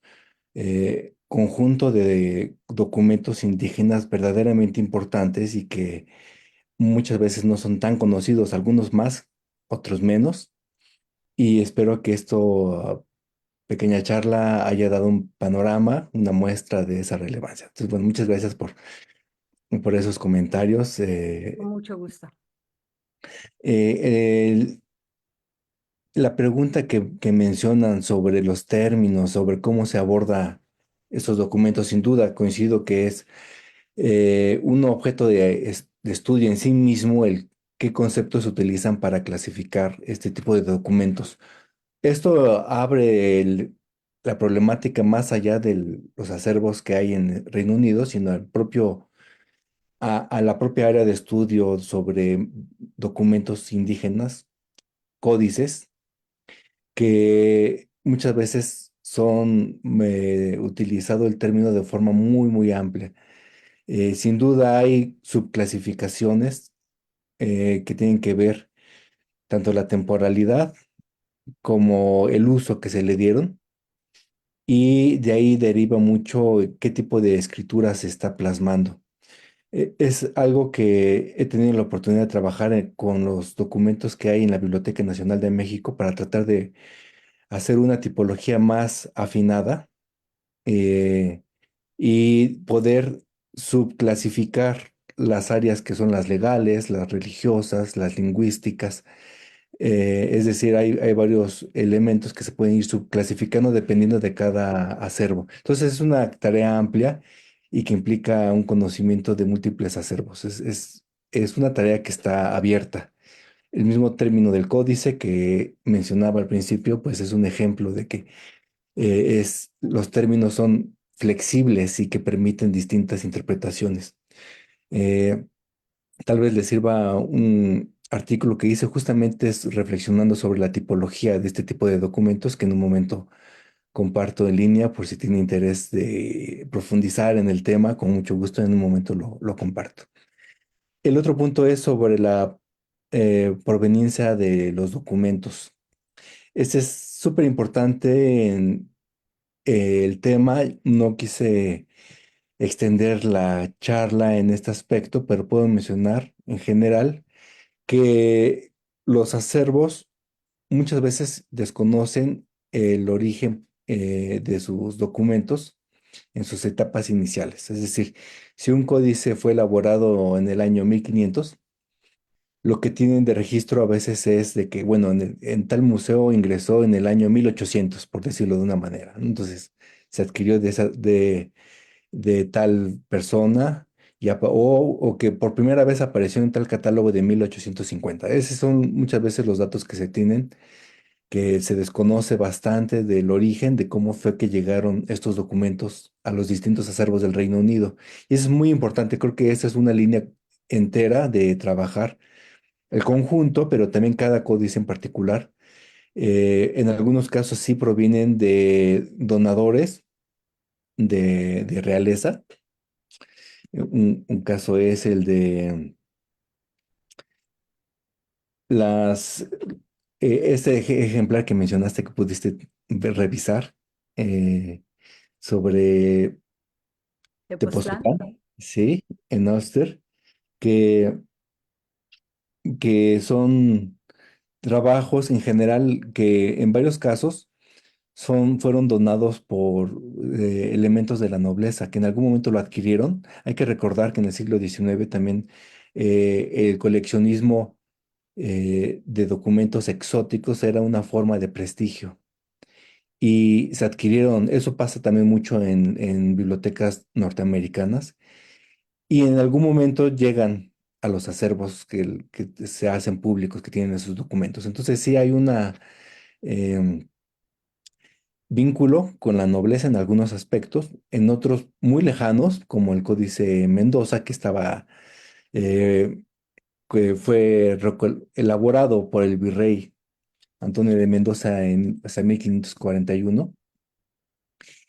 conjunto de documentos indígenas verdaderamente importantes y que muchas veces no son tan conocidos, algunos más, otros menos, y espero que esto, pequeña charla, haya dado un panorama, una muestra de esa relevancia. Entonces, bueno, muchas gracias por esos comentarios. Con mucho gusto. El- la pregunta que mencionan sobre los términos, sobre cómo se aborda estos documentos, sin duda coincido que es un objeto de estudio en sí mismo el qué conceptos se utilizan para clasificar este tipo de documentos. Esto abre la problemática más allá de los acervos que hay en el Reino Unido, sino a la propia área de estudio sobre documentos indígenas, códices, que muchas veces son utilizado el término de forma muy amplia. Sin duda hay subclasificaciones que tienen que ver tanto la temporalidad como el uso que se le dieron y de ahí deriva mucho qué tipo de escritura se está plasmando. Es algo que he tenido la oportunidad de trabajar con los documentos que hay en la Biblioteca Nacional de México para tratar de hacer una tipología más afinada eh, y poder subclasificar las áreas que son las legales, las religiosas, las lingüísticas. Es decir, hay varios elementos que se pueden ir subclasificando dependiendo de cada acervo. Entonces es una tarea amplia y que implica un conocimiento de múltiples acervos. Es una tarea que está abierta. El mismo término del códice que mencionaba al principio, pues es un ejemplo de que los términos son flexibles y que permiten distintas interpretaciones. Eh, Tal vez les sirva un artículo que hice justamente reflexionando sobre la tipología de este tipo de documentos que en un momento comparto en línea por si tiene interés de profundizar en el tema, con mucho gusto en un momento lo comparto. El otro punto es sobre la proveniencia de los documentos. Este es súper importante en el tema. No quise extender la charla en este aspecto, pero puedo mencionar en general que los acervos muchas veces desconocen el origen de sus documentos en sus etapas iniciales. Es decir, si un códice fue elaborado en el año 1500, lo que tienen de registro a veces es de que, bueno, en tal museo ingresó en el año 1800, por decirlo de una manera, ¿no? Entonces, se adquirió de tal persona o que por primera vez apareció en tal catálogo de 1850. Esos son muchas veces los datos que se tienen, que se desconoce bastante del origen de cómo fue que llegaron estos documentos a los distintos acervos del Reino Unido. Y eso es muy importante, creo que esa es una línea entera de trabajar el conjunto, pero también cada códice en particular. En algunos casos sí provienen de donadores de realeza. Un caso es el de las, este ejemplar que mencionaste que pudiste revisar eh, sobre Tepoztlán. Tepoztlán, sí, en Ulster, que, que son trabajos en general que en varios casos fueron donados por elementos de la nobleza que en algún momento lo adquirieron. Hay que recordar que en el siglo XIX también el coleccionismo de documentos exóticos era una forma de prestigio y se adquirieron, eso pasa también mucho en bibliotecas norteamericanas y en algún momento llegan a los acervos que se hacen públicos, que tienen esos documentos. Entonces sí hay una em, vínculo con la nobleza en algunos aspectos, en otros muy lejanos, como el Códice Mendoza, eh, que fue elaborado por el virrey Antonio de Mendoza hasta 1541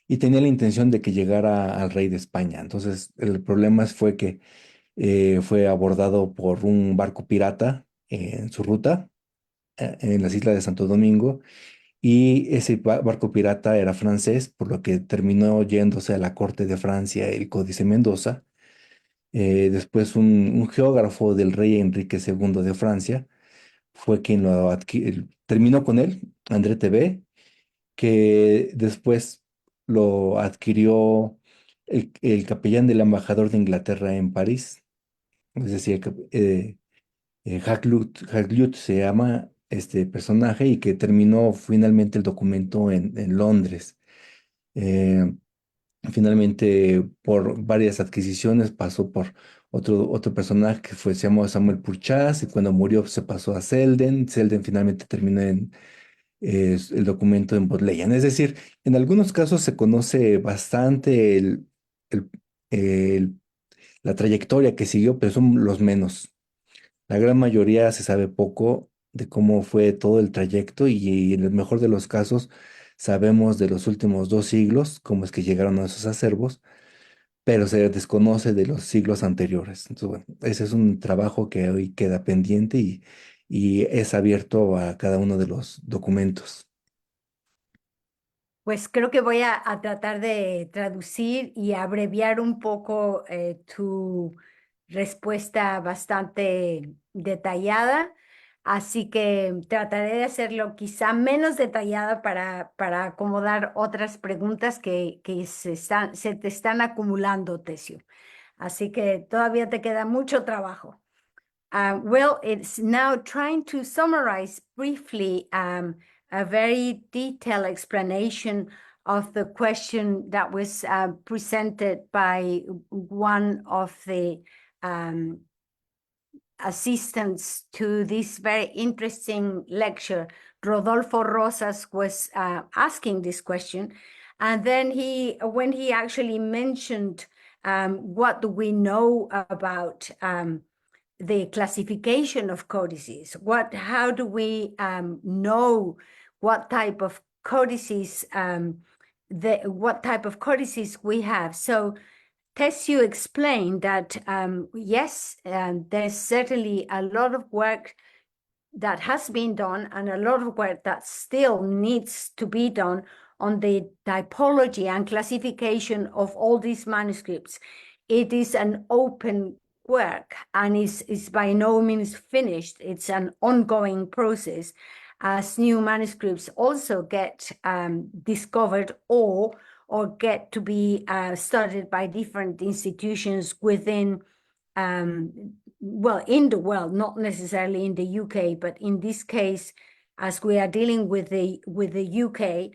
y tenía la intención de que llegara al rey de España. Entonces, el problema fue que fue abordado por un barco pirata en su ruta en las islas de Santo Domingo y ese barco pirata era francés, por lo que terminó yéndose a la corte de Francia el Códice Mendoza. Después un geógrafo del rey Enrique II de Francia fue quien terminó con él, André Thebet, que después lo adquirió el capellán del embajador de Inglaterra en París, es decir, Hakluyt se llama este personaje y que terminó finalmente el documento en Londres. Eh, Finalmente, por varias adquisiciones, pasó por otro personaje que se llamó Samuel Purchas y cuando murió se pasó a Selden. Selden finalmente terminó en el documento en Bodleian. Es decir, en algunos casos se conoce bastante el- el- la trayectoria que siguió, pero son los menos. La gran mayoría se sabe poco de cómo fue todo el trayecto y en el mejor de los casos sabemos de los últimos 2 siglos, cómo es que llegaron a esos acervos, pero se desconoce de los siglos anteriores. Entonces, bueno, ese es un trabajo que hoy queda pendiente y es abierto a cada uno de los documentos. Pues creo que voy a tratar de traducir y abreviar un poco tu respuesta bastante detallada, así que trataré de hacerlo quizá menos detallada para acomodar otras preguntas que se te están acumulando, Tesio. Así que todavía te queda mucho trabajo. Well, it's now trying to summarize briefly a very detailed explanation of the question that was presented by one of the assistants to this very interesting lecture. Rodolfo Rosas was asking this question. And then when he actually mentioned what do we know about the classification of codices, how do we know what type of codices what type of codices we have? So Tessie explained that yes, there's certainly a lot of work that has been done and a lot of work that still needs to be done on the typology and classification of all these manuscripts. It is an open work and is by no means finished. It's an ongoing process as new manuscripts also get discovered or get to be studied by different institutions within well, in the world, not necessarily in the UK, but in this case, as we are dealing with the UK,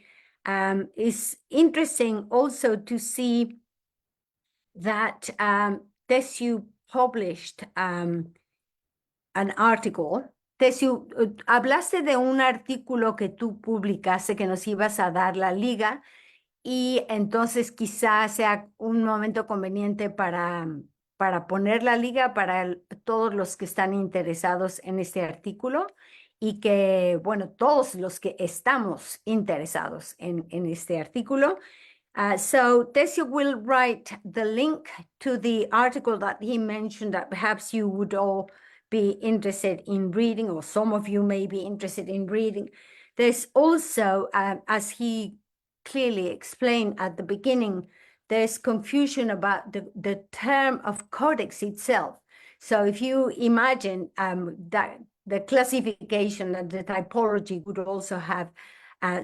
it's interesting also to see that Tessiu published an article. Tessiu, hablaste de un artículo que tú publicaste que nos ibas a dar la liga y entonces quizás sea un momento conveniente para poner la liga para todos los que están interesados en este artículo y que, bueno, todos los que estamos interesados en este artículo. So Tessie will write the link to the article that he mentioned that perhaps you would all be interested in reading, or some of you may be interested in reading. There's also, as he clearly explained at the beginning, there's confusion about the term of codex itself. So if you imagine that the classification and the typology would also have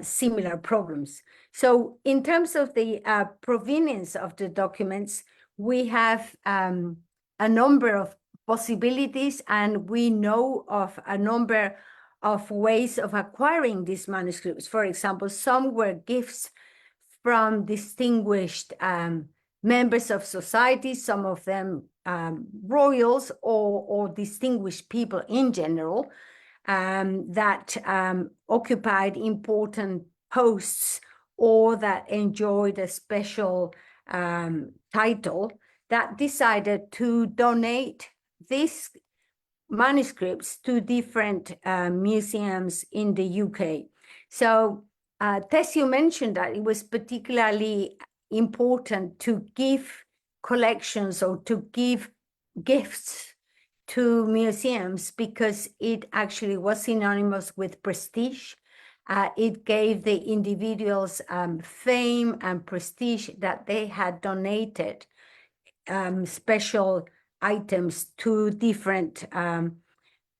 similar problems. So in terms of the provenience of the documents, we have a number of possibilities, and we know of a number of ways of acquiring these manuscripts. For example, some were gifts from distinguished members of society, some of them royals or distinguished people in general that occupied important posts or that enjoyed a special title, that decided to donate these manuscripts to different museums in the UK. So Tessio mentioned that it was particularly important to give collections or to give gifts to museums because it actually was synonymous with prestige. It gave the individuals fame and prestige that they had donated special items to different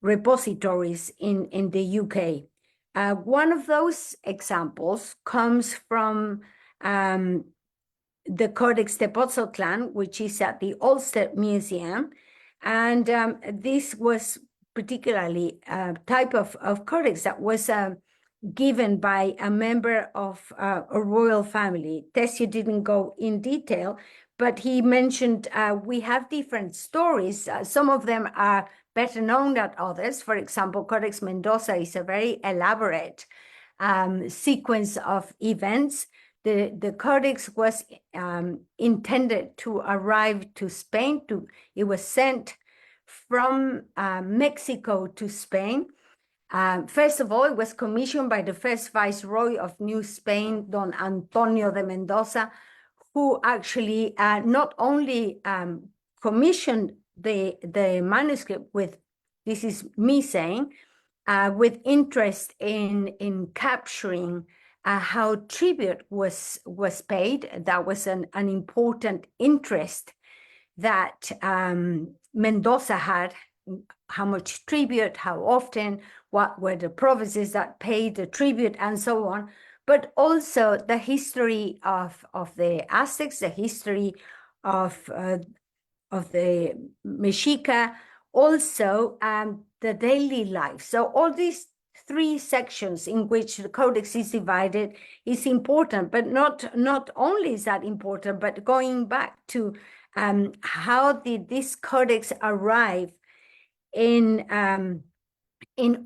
repositories in the UK. One of those examples comes from the Codex de Pozzotlán, which is at the Ulster Museum. And this was particularly a type of codex that was given by a member of a royal family. Tessio didn't go in detail, but he mentioned we have different stories. Some of them are better known than others. For example, Codex Mendoza is a very elaborate sequence of events. The codex was intended to arrive to Spain. It was sent from Mexico to Spain. First of all, it was commissioned by the first Viceroy of New Spain, Don Antonio de Mendoza, who actually not only commissioned the manuscript with, this is me saying, with interest in capturing how tribute was paid. That was an important interest that Mendoza had, how much tribute, how often, what were the provinces that paid the tribute, and so on. But also the history of the Aztecs, the history of the Mexica, also the daily life. So all these three sections in which the codex is divided is important, but not only is that important, but going back to how did this codex arrive in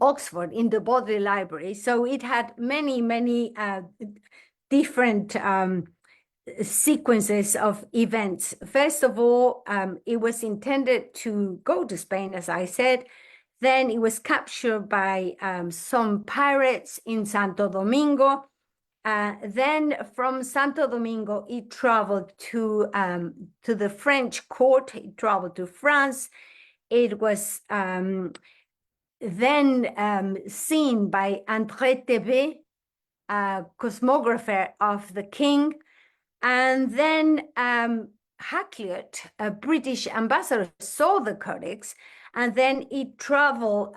Oxford, in the Bodleian Library. So it had many different sequences of events. First of all, it was intended to go to Spain, as I said. Then it was captured by some pirates in Santo Domingo. Then from Santo Domingo, it traveled to the French court. It traveled to France. It was then seen by André Thébet, a cosmographer of the king. And then Hakluyt, a British ambassador, saw the codex, and then it traveled,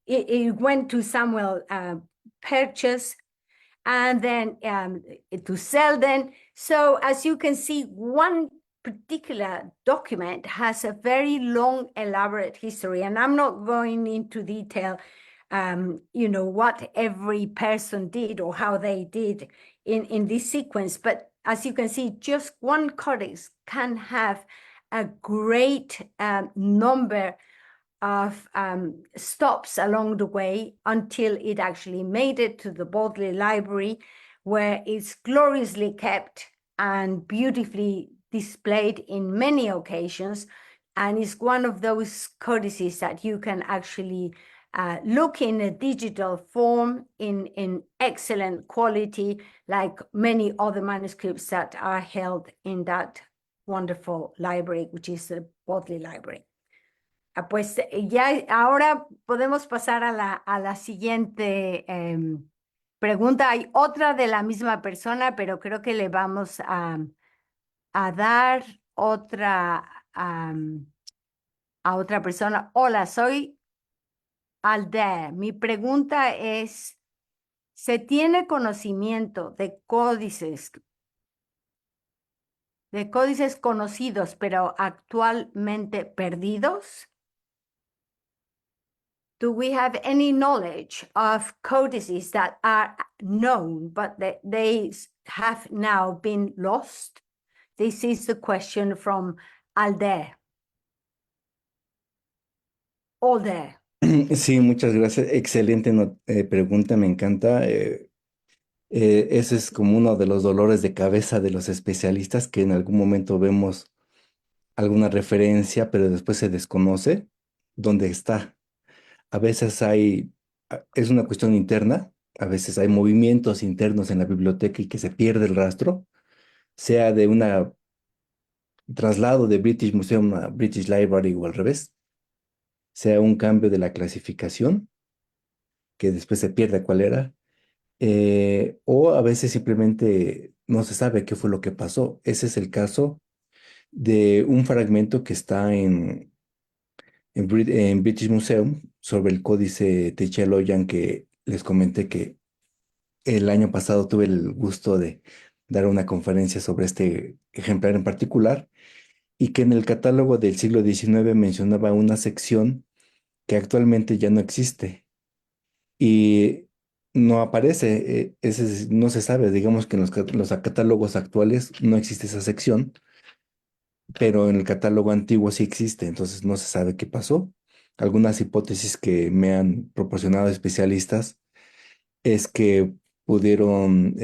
it went to Samuel Purchas, and then to Selden. So as you can see, one particular document has a very long, elaborate history, and I'm not going into detail, what every person did or how they did in this sequence. But as you can see, just one codex can have a great number of stops along the way until it actually made it to the Bodleian Library, where it's gloriously kept and beautifully displayed in many occasions. And it's one of those codices that you can actually look in a digital form in excellent quality, like many other manuscripts that are held in that wonderful library, which is the Bodleian Library. Pues ya ahora podemos pasar a la siguiente pregunta. Hay otra de la misma persona, pero creo que le vamos a dar otra a otra persona. Hola, soy Aldair. Mi pregunta es, ¿se tiene conocimiento de códices conocidos, pero actualmente perdidos? Do we have any knowledge of codices that are known, but they have now been lost? This is the question from Aldair. Aldair. Sí, muchas gracias. Excelente pregunta, me encanta. Ese es como uno de los dolores de cabeza de los especialistas, que en algún momento vemos alguna referencia, pero después se desconoce dónde está. A veces es una cuestión interna, a veces hay movimientos internos en la biblioteca y que se pierde el rastro, sea de un traslado de British Museum a British Library o al revés, sea un cambio de la clasificación, que después se pierde cuál era, o a veces simplemente no se sabe qué fue lo que pasó. Ese es el caso de un fragmento que está en British Museum sobre el códice Techeloyan, que les comenté que el año pasado tuve el gusto de dar una conferencia sobre este ejemplar en particular, y que en el catálogo del siglo XIX mencionaba una sección que actualmente ya no existe y no aparece. No se sabe, digamos que en los catálogos actuales no existe esa sección, pero en el catálogo antiguo sí existe, entonces no se sabe qué pasó. Algunas hipótesis que me han proporcionado especialistas es que pudieron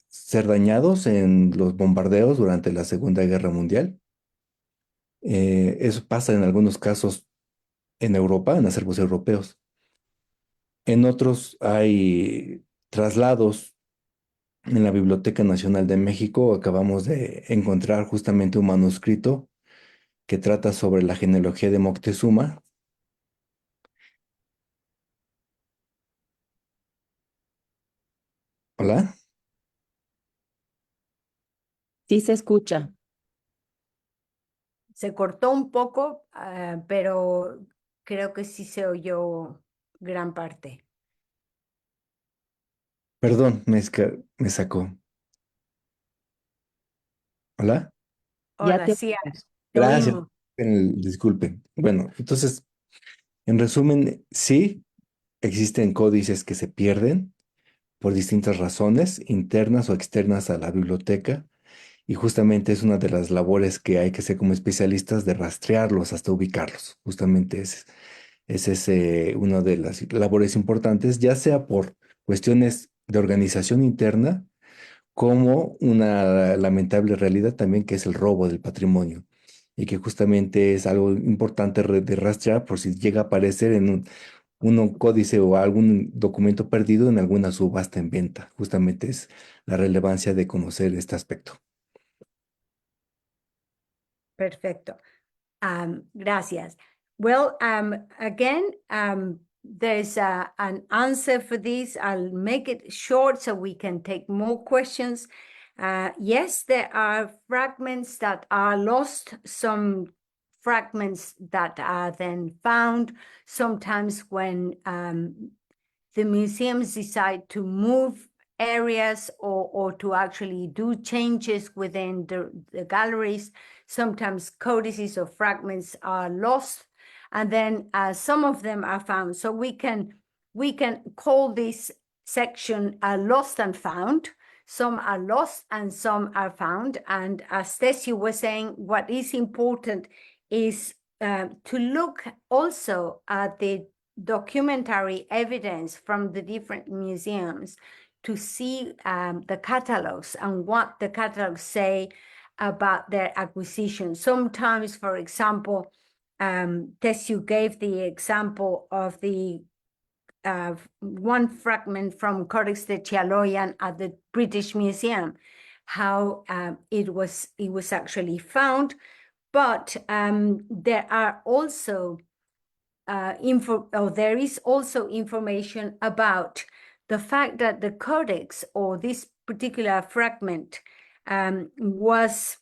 ser dañados en los bombardeos durante la Segunda Guerra Mundial. Eso pasa en algunos casos en Europa, en acervos europeos. En otros hay traslados. En la Biblioteca Nacional de México acabamos de encontrar justamente un manuscrito que trata sobre la genealogía de Moctezuma. Hola. Sí se escucha. Se cortó un poco, pero creo que sí se oyó gran parte. Perdón, me sacó. Hola. Ya Hola, te sí, oímos. te Gracias. oímos. Disculpen. Bueno, entonces, en resumen, sí existen códices que se pierden por distintas razones, internas o externas a la biblioteca, y justamente es una de las labores que hay que hacer como especialistas, de rastrearlos hasta ubicarlos. Justamente ese es una de las labores importantes, ya sea por cuestiones de organización interna, como una lamentable realidad también, que es el robo del patrimonio, y que justamente es algo importante de rastrear por si llega a aparecer en un códice o algún documento perdido en alguna subasta en venta. Justamente es la relevancia de conocer este aspecto. Perfecto. Gracias. Well, again, there's an answer for this. I'll make it short so we can take more questions. Yes, there are fragments that are lost, some fragments that are then found. Sometimes when the museums decide to move areas or to actually do changes within the galleries, sometimes codices or fragments are lost, and then some of them are found. So we can call this section lost and found. Some are lost and some are found. And as Tessie was saying, what is important is to look also at the documentary evidence from the different museums to see the catalogs and what the catalogs say about their acquisition. Sometimes, for example, Tessio gave the example of the one fragment from Codex Techeloyan at the British Museum, how it was actually found, but there are also there is also information about the fact that the codex or this particular fragment was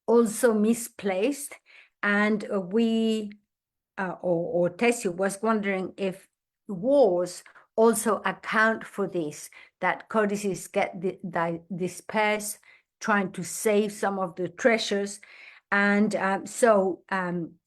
also misplaced, and we or Tessio was wondering if wars also account for this, that codices get dispersed, trying to save some of the treasures. And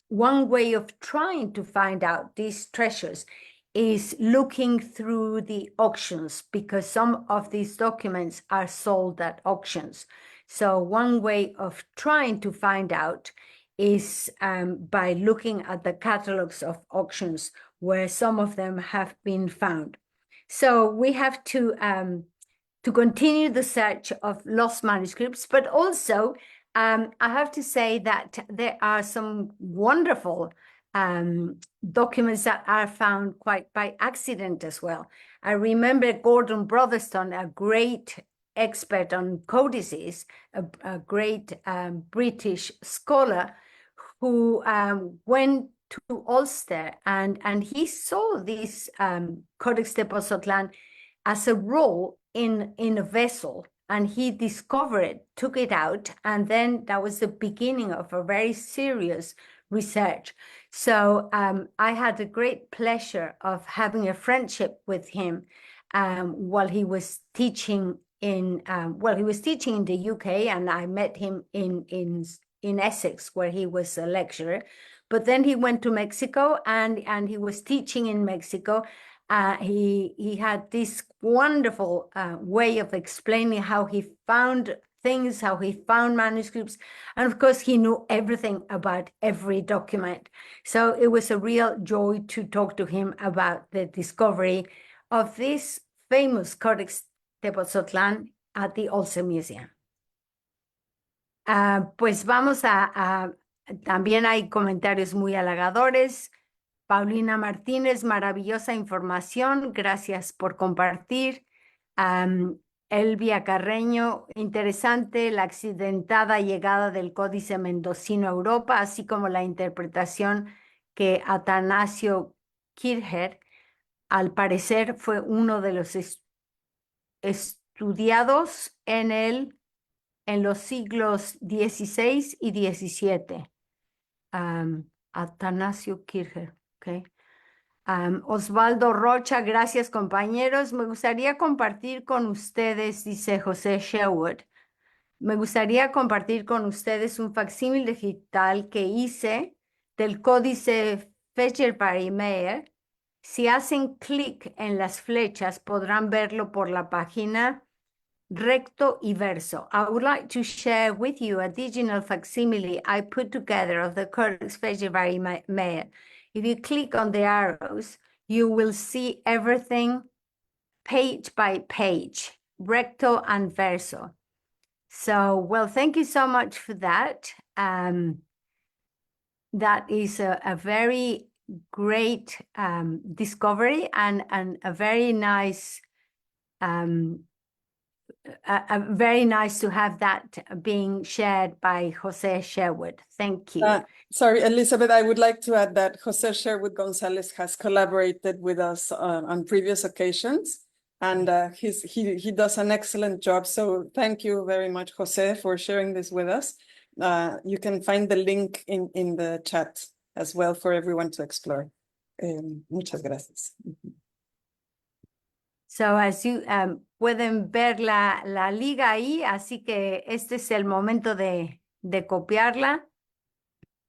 one way of trying to find out these treasures is looking through the auctions, because some of these documents are sold at auctions. So one way of trying to find out is by looking at the catalogs of auctions where some of them have been found. So we have to continue the search of lost manuscripts, but also I have to say that there are some wonderful documents that are found quite by accident as well. I remember Gordon Brotherstone, a great expert on codices, a great British scholar, who went to Ulster and he saw this Codex de Pozzotlán as a roll in a vessel, and he discovered it, took it out, and then that was the beginning of a very serious research. So I had a great pleasure of having a friendship with him while he was teaching in the UK, and I met him in Essex, where he was a lecturer. But then he went to Mexico and he was teaching in Mexico. He had this wonderful way of explaining how he found things, how he found manuscripts. And of course, he knew everything about every document. So it was a real joy to talk to him about the discovery of this famous Codex de Pozzotlán at the Ulster Museum. Pues vamos también hay comentarios muy halagadores. Paulina Martínez, maravillosa información, gracias por compartir. Elvia Carreño, interesante la accidentada llegada del Códice Mendocino a Europa, así como la interpretación que Atanasio Kircher, al parecer, fue uno de los estudiados en los siglos XVI y XVII. Atanasio Kircher. Okay. Osvaldo Rocha, gracias compañeros. Me gustaría compartir con ustedes, dice José Sherwood, me gustaría compartir con ustedes un facsímil digital que hice del códice Fetcher-Barry-Meyer. Si hacen clic en las flechas, podrán verlo por la página recto y verso. I would like to share with you a digital facsimile I put together of the Codex Fetcher-Barry-Meyer. If you click on the arrows, you will see everything page by page, recto and verso. So, well, thank you so much for that. That is a very great discovery and a very nice very nice to have that being shared by Jose Sherwood. Thank you. Sorry, Elizabeth, I would like to add that Jose Sherwood Gonzalez has collaborated with us on previous occasions, and he does an excellent job. So thank you very much, Jose, for sharing this with us. You can find the link in the chat as well for everyone to explore. Muchas gracias. So as you pueden ver la liga ahí, así que este es el momento de copiarla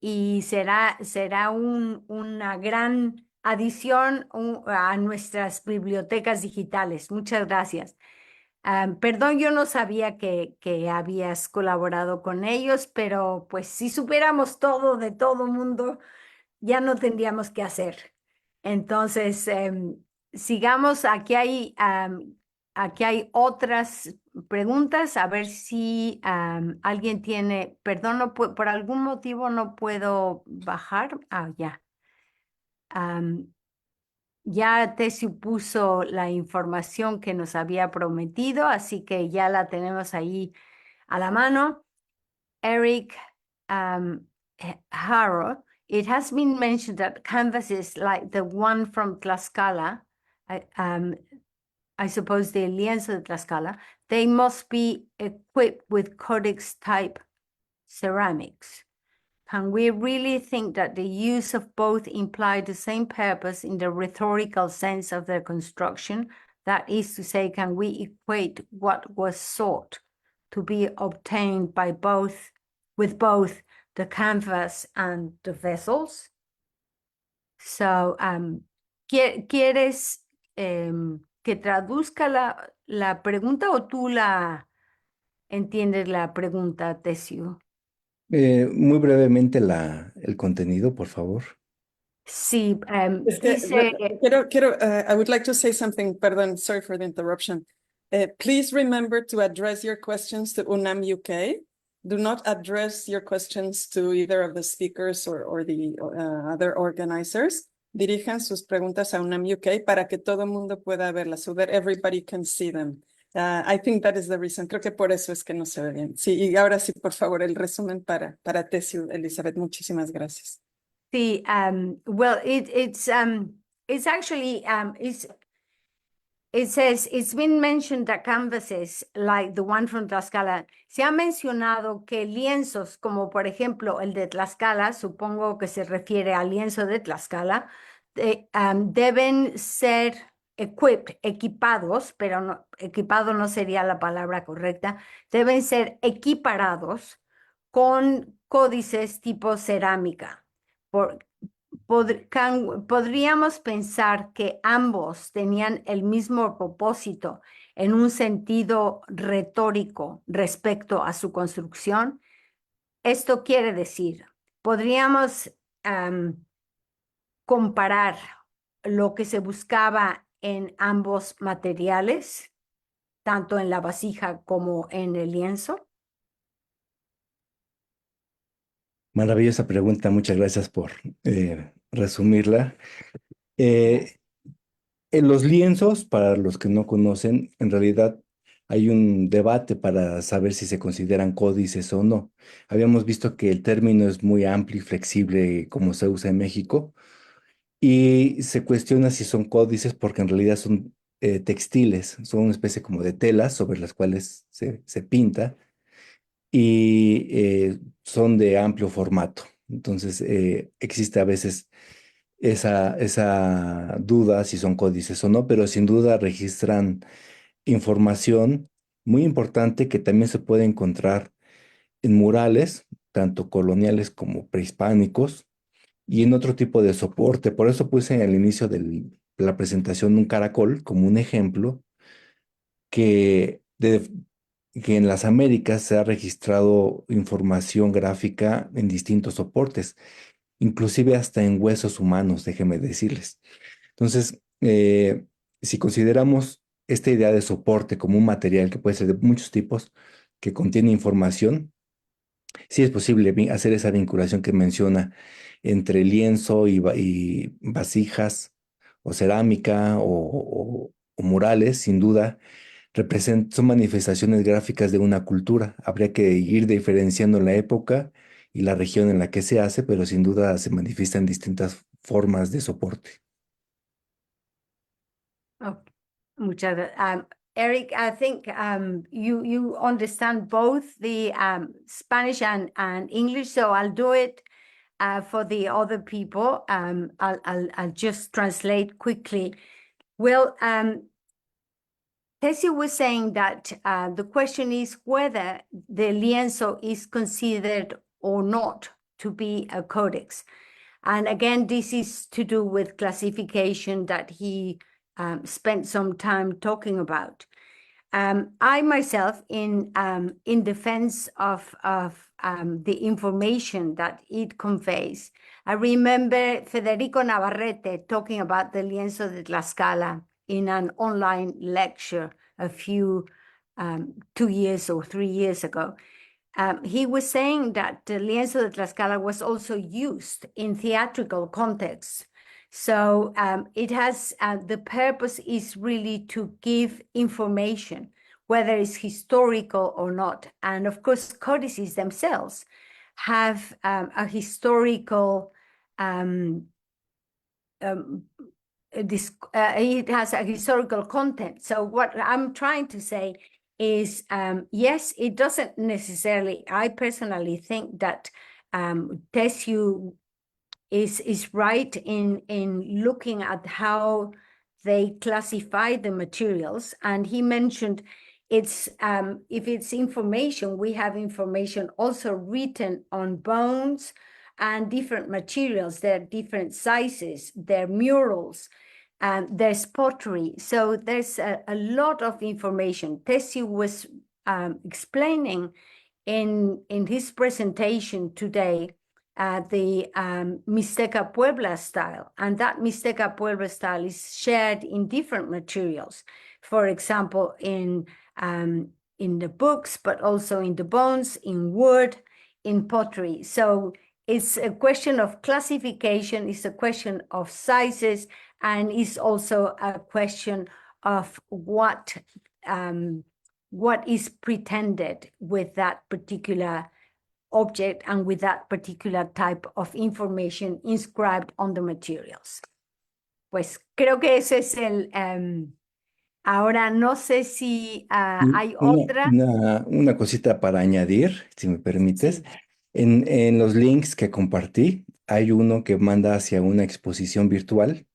y será una gran adición a nuestras bibliotecas digitales. Muchas gracias. Perdón, yo no sabía que habías colaborado con ellos, pero pues si supiéramos todo de todo mundo, ya no tendríamos que hacer. Entonces, sigamos, aquí hay otras preguntas, a ver si alguien tiene, perdón, no por algún motivo no puedo bajar. Ya. Ya Tessio puso la información que nos había prometido, así que ya la tenemos ahí a la mano. Eric Haro, it has been mentioned that canvases like the one from Tlaxcala, I suppose the Lienzo de Tlaxcala, they must be equipped with codex type ceramics. can we really think that the use of both imply the same purpose in the rhetorical sense of their construction? That is to say, can we equate what was sought to be obtained by both, with both the canvas and the vessels? So, ¿quieres que traduzca la pregunta o tú la entiendes la pregunta, Tesio? Muy brevemente el contenido, por favor. Sí, Es que, dice, I would like to say something, pardon, sorry for the interruption. Please remember to address your questions to UNAM UK. Do not address your questions to either of the speakers or the other organizers. Dirijan sus preguntas a UNAM UK para que todo el mundo pueda verlas, so that everybody can see them. I think that is the reason. Creo que por eso es que no se ve bien. Sí, y ahora sí, por favor, el resumen para Tesio, Elizabeth. Muchísimas gracias. sí, well, it's actually, it says, it's been mentioned that canvases like the one from Tlaxcala, se ha mencionado que lienzos como por ejemplo el de Tlaxcala, supongo que se refiere al lienzo de Tlaxcala, deben ser equipados, pero no, equipado no sería la palabra correcta, deben ser equiparados con códices tipo cerámica. Podríamos pensar que ambos tenían el mismo propósito en un sentido retórico respecto a su construcción. Esto quiere decir, podríamos comparar lo que se buscaba en ambos materiales, tanto en la vasija como en el lienzo. Maravillosa pregunta, muchas gracias por resumirla. En los lienzos, para los que no conocen, en realidad hay un debate para saber si se consideran códices o no. Habíamos visto que el término es muy amplio y flexible como se usa en México y se cuestiona si son códices porque en realidad son textiles, son una especie como de telas sobre las cuales se pinta y son de amplio formato. Entonces existe a veces esa duda si son códices o no, pero sin duda registran información muy importante que también se puede encontrar en murales, tanto coloniales como prehispánicos, y en otro tipo de soporte. Por eso puse al inicio de la presentación un caracol como un ejemplo que, que en las Américas se ha registrado información gráfica en distintos soportes, inclusive hasta en huesos humanos, déjenme decirles. Entonces, si consideramos esta idea de soporte como un material que puede ser de muchos tipos, que contiene información, sí es posible hacer esa vinculación que menciona entre lienzo y vasijas o cerámica o murales, sin duda, son manifestaciones gráficas de una cultura. Habría que ir diferenciando la época y la región en la que se hace, pero sin duda se manifiestan distintas formas de soporte. Oh, muchas gracias. Eric, I think you understand both the Spanish and English, so I'll do it for the other people. I'll just translate quickly. Well, Tessie was saying that the question is whether the lienzo is considered or not to be a codex. And again, this is to do with classification that he spent some time talking about. I myself, in defense of the information that it conveys, I remember Federico Navarrete talking about the lienzo de Tlaxcala in an online lecture a few 2 years or 3 years ago. He was saying that the lienzo de Tlaxcala was also used in theatrical contexts. So it has, the purpose is really to give information, whether it's historical or not. And of course, codices themselves have a historical, it has a historical content. So what I'm trying to say is, yes, it doesn't necessarily, I personally think that Tessue is right in looking at how they classify the materials. And he mentioned it's if it's information, we have information also written on bones and different materials. There are different sizes, there are murals, there's pottery. So there's a lot of information. Tessue was explaining in his presentation today the Mixteca Puebla style, and that Mixteca Puebla style is shared in different materials. For example, in the books, but also in the bones, in wood, in pottery. So it's a question of classification, it's a question of sizes, and it's also a question of what is pretended with that particular object and with that particular type of information inscribed on the materials. Pues creo que ese es el... ahora no sé si hay otra. Una cosita para añadir, si me permites. Sí. En los links que compartí, hay uno que manda hacia una exposición virtual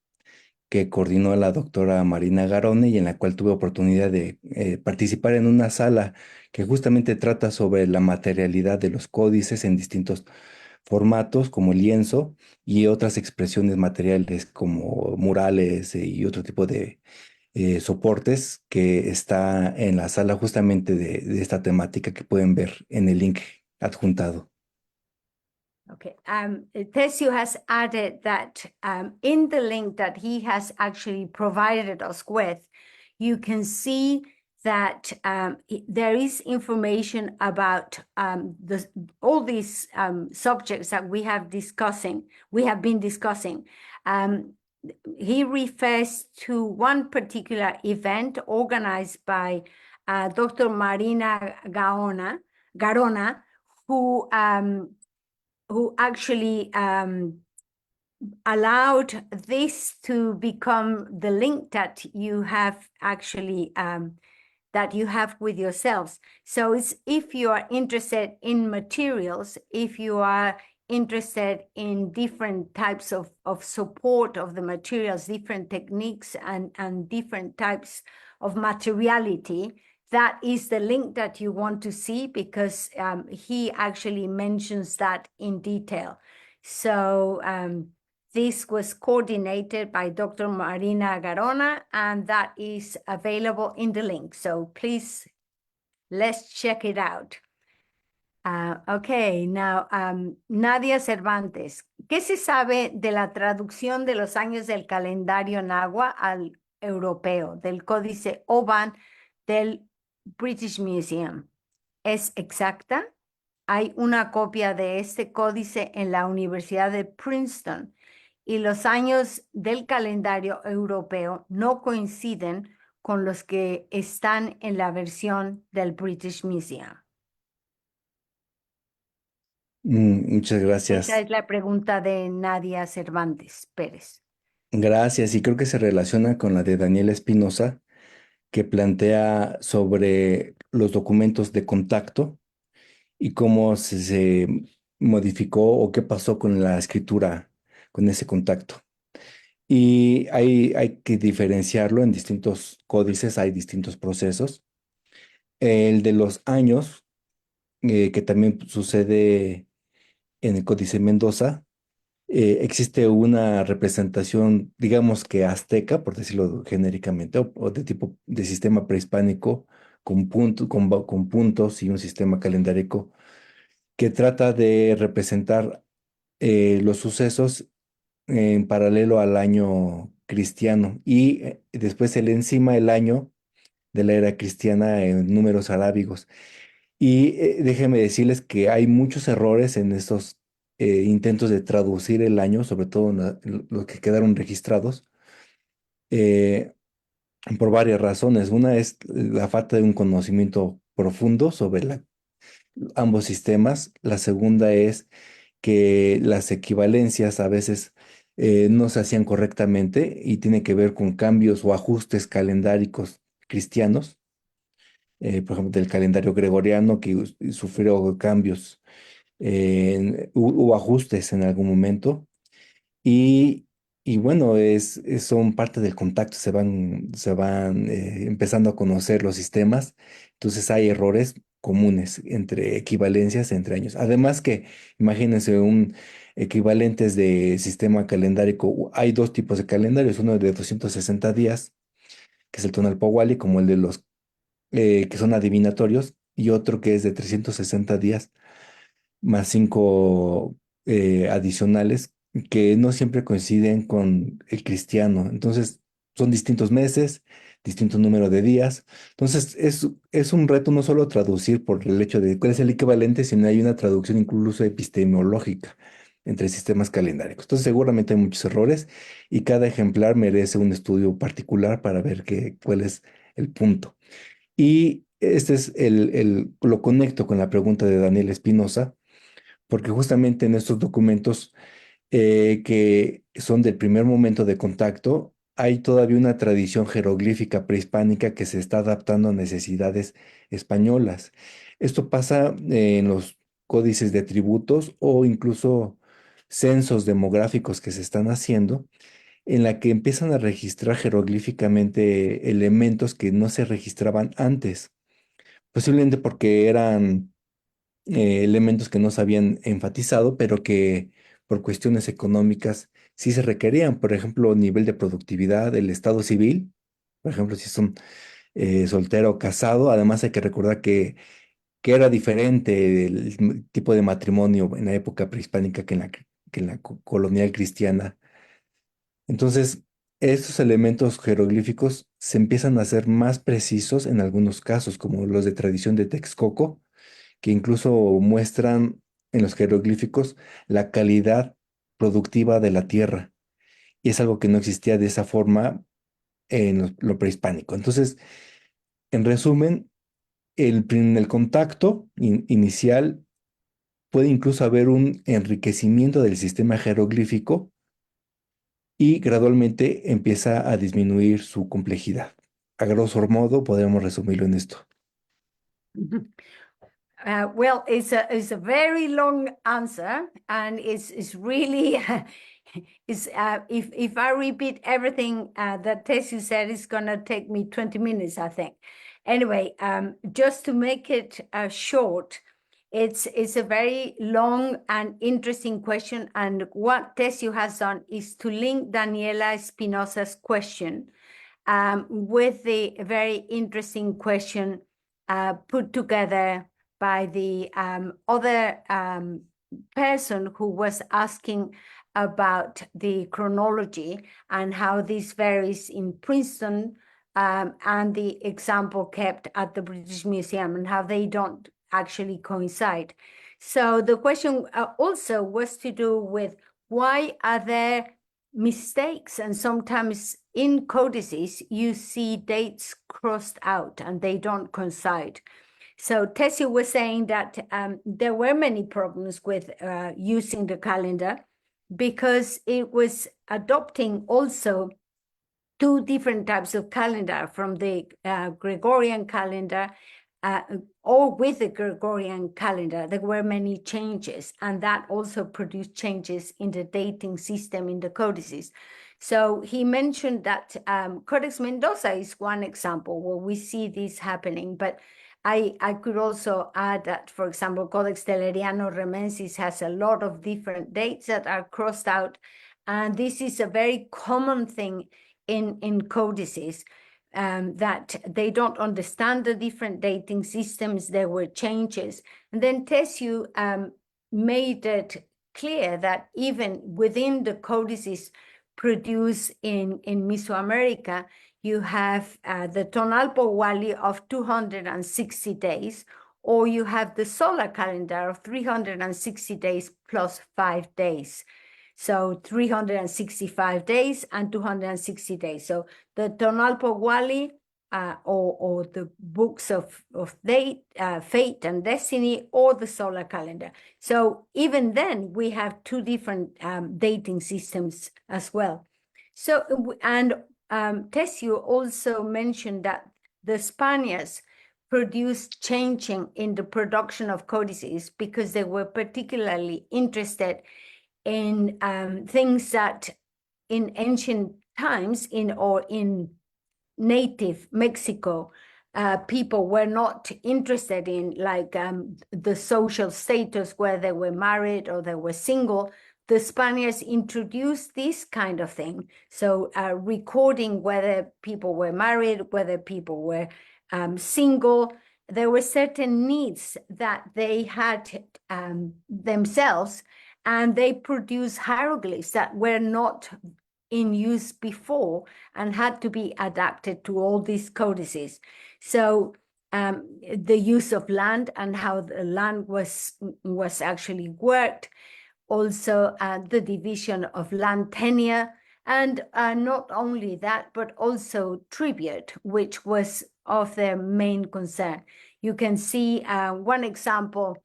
que coordinó la doctora Marina Garone y en la cual tuve oportunidad de participar en una sala que justamente trata sobre la materialidad de los códices en distintos formatos como lienzo y otras expresiones materiales como murales y otro tipo de soportes que está en la sala justamente de esta temática que pueden ver en el link adjuntado. Okay, Tessue has added that in the link that he has actually provided us with, you can see that there is information about all these subjects that we have been discussing. He refers to one particular event organized by Dr. Marina Garona, who actually allowed this to become the link that you have actually that you have with yourselves. So it's if you are interested in materials, if you are interested in different types of support of the materials, different techniques and different types of materiality, that is the link that you want to see because he actually mentions that in detail. So this was coordinated by Dr. Marina Garona, and that is available in the link. So please, let's check it out. Okay, now Nadia Cervantes. ¿Qué se sabe de la traducción de los años del calendario náhuatl al europeo, del códice Oban del British Museum? ¿Es exacta? Hay una copia de este códice en la Universidad de Princeton y los años del calendario europeo no coinciden con los que están en la versión del British Museum. Muchas gracias. Esa es la pregunta de Nadia Cervantes Pérez. Gracias, y creo que se relaciona con la de Daniel Espinosa, que plantea sobre los documentos de contacto y cómo se modificó o qué pasó con la escritura con ese contacto. Y hay que diferenciarlo en distintos códices, hay distintos procesos. El de los años, que también sucede en el Códice Mendoza, existe una representación, digamos que azteca, por decirlo genéricamente, o de tipo de sistema prehispánico con puntos y un sistema calendárico que trata de representar los sucesos en paralelo al año cristiano y después se le encima el año de la era cristiana en números arábigos. Y déjenme decirles que hay muchos errores en estos intentos de traducir el año, sobre todo en los que quedaron registrados, eh, por varias razones. Una es la falta de un conocimiento profundo sobre ambos sistemas. La segunda es que las equivalencias a veces no se hacían correctamente y tiene que ver con cambios o ajustes calendáricos cristianos, por ejemplo, del calendario gregoriano que sufrió cambios hubo ajustes en algún momento y, y bueno, son parte del contacto, se van empezando a conocer los sistemas, entonces hay errores comunes entre equivalencias entre años. Además que, imagínense, un equivalentes de sistema calendárico, hay dos tipos de calendarios, uno de 260 días, que es el Tonalpohualli, como el de los que son adivinatorios, y otro que es de 360 días más 5 adicionales que no siempre coinciden con el cristiano. Entonces, son distintos meses, distinto número de días. Entonces, es un reto no solo traducir por el hecho de cuál es el equivalente, sino hay una traducción incluso epistemológica entre sistemas calendáricos. Entonces, seguramente hay muchos errores y cada ejemplar merece un estudio particular para ver cuál es el punto. Y este es lo conecto con la pregunta de Daniel Espinosa, porque justamente en estos documentos que son del primer momento de contacto, hay todavía una tradición jeroglífica prehispánica que se está adaptando a necesidades españolas. Esto pasa en los códices de tributos o incluso censos demográficos que se están haciendo, en la que empiezan a registrar jeroglíficamente elementos que no se registraban antes, posiblemente porque eran elementos que no se habían enfatizado, pero que por cuestiones económicas sí se requerían. Por ejemplo, nivel de productividad, el estado civil, por ejemplo, si son soltero o casado. Además hay que recordar que era diferente el tipo de matrimonio en la época prehispánica que en la colonial cristiana. Entonces, estos elementos jeroglíficos se empiezan a hacer más precisos en algunos casos, como los de tradición de Texcoco, que incluso muestran en los jeroglíficos la calidad productiva de la tierra. Y es algo que no existía de esa forma en lo prehispánico. Entonces, en resumen, en el contacto inicial puede incluso haber un enriquecimiento del sistema jeroglífico y gradualmente empieza a disminuir su complejidad. A grosso modo, podemos resumirlo en esto. Well, it's a very long answer, and it's really if I repeat everything that Tessie said, it's gonna take me 20 minutes, I think. Anyway, just to make it short, it's a very long and interesting question, and what Tessie has done is to link Daniela Espinosa's question with the very interesting question put together by the other person who was asking about the chronology and how this varies in Princeton and the example kept at the British Museum and how they don't actually coincide. So the question also was to do with why are there mistakes, and sometimes in codices you see dates crossed out and they don't coincide. So Tessie was saying that there were many problems with using the calendar because it was adopting also two different types of calendar, from the Gregorian calendar or with the Gregorian calendar. There were many changes, and that also produced changes in the dating system in the codices. So he mentioned that Codex Mendoza is one example where we see this happening, but I could also add that, for example, Codex Telleriano Remensis has a lot of different dates that are crossed out, and this is a very common thing in codices, that they don't understand the different dating systems. There were changes. And then Tessue made it clear that even within the codices produced in Mesoamerica, you have the Tonalpohualli of 260 days, or you have the solar calendar of 360 days plus 5 days. So 365 days and 260 days. So the Tonalpohualli or the books of fate and destiny, or the solar calendar. So even then we have two different dating systems as well. So, and Tessue also mentioned that the Spaniards produced changing in the production of codices because they were particularly interested in things that in ancient times in native Mexico, people were not interested in, like the social status where they were married or they were single. The Spaniards introduced this kind of thing. So recording whether people were married, whether people were single. There were certain needs that they had themselves, and they produced hieroglyphs that were not in use before and had to be adapted to all these codices. So the use of land and how the land was actually worked, also the division of land tenure, and not only that, but also tribute, which was of their main concern. You can see one example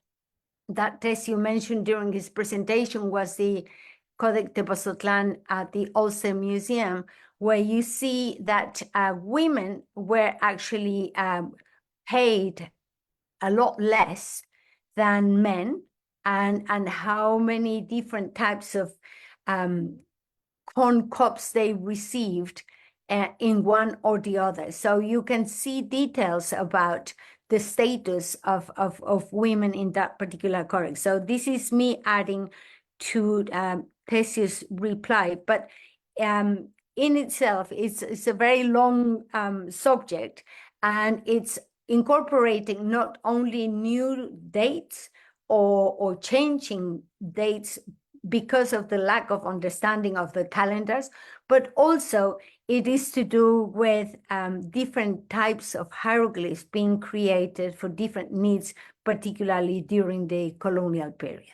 that Tesio mentioned during his presentation was the Codex Tepoztlán at the Ulster Museum, where you see that women were actually paid a lot less than men, and how many different types of corn cobs they received in one or the other. So you can see details about the status of women in that particular codex. So this is me adding to Tesio's reply, but in itself, it's a very long subject, and it's incorporating not only new dates or changing dates because of the lack of understanding of the calendars, but also it is to do with different types of hieroglyphs being created for different needs, particularly during the colonial period.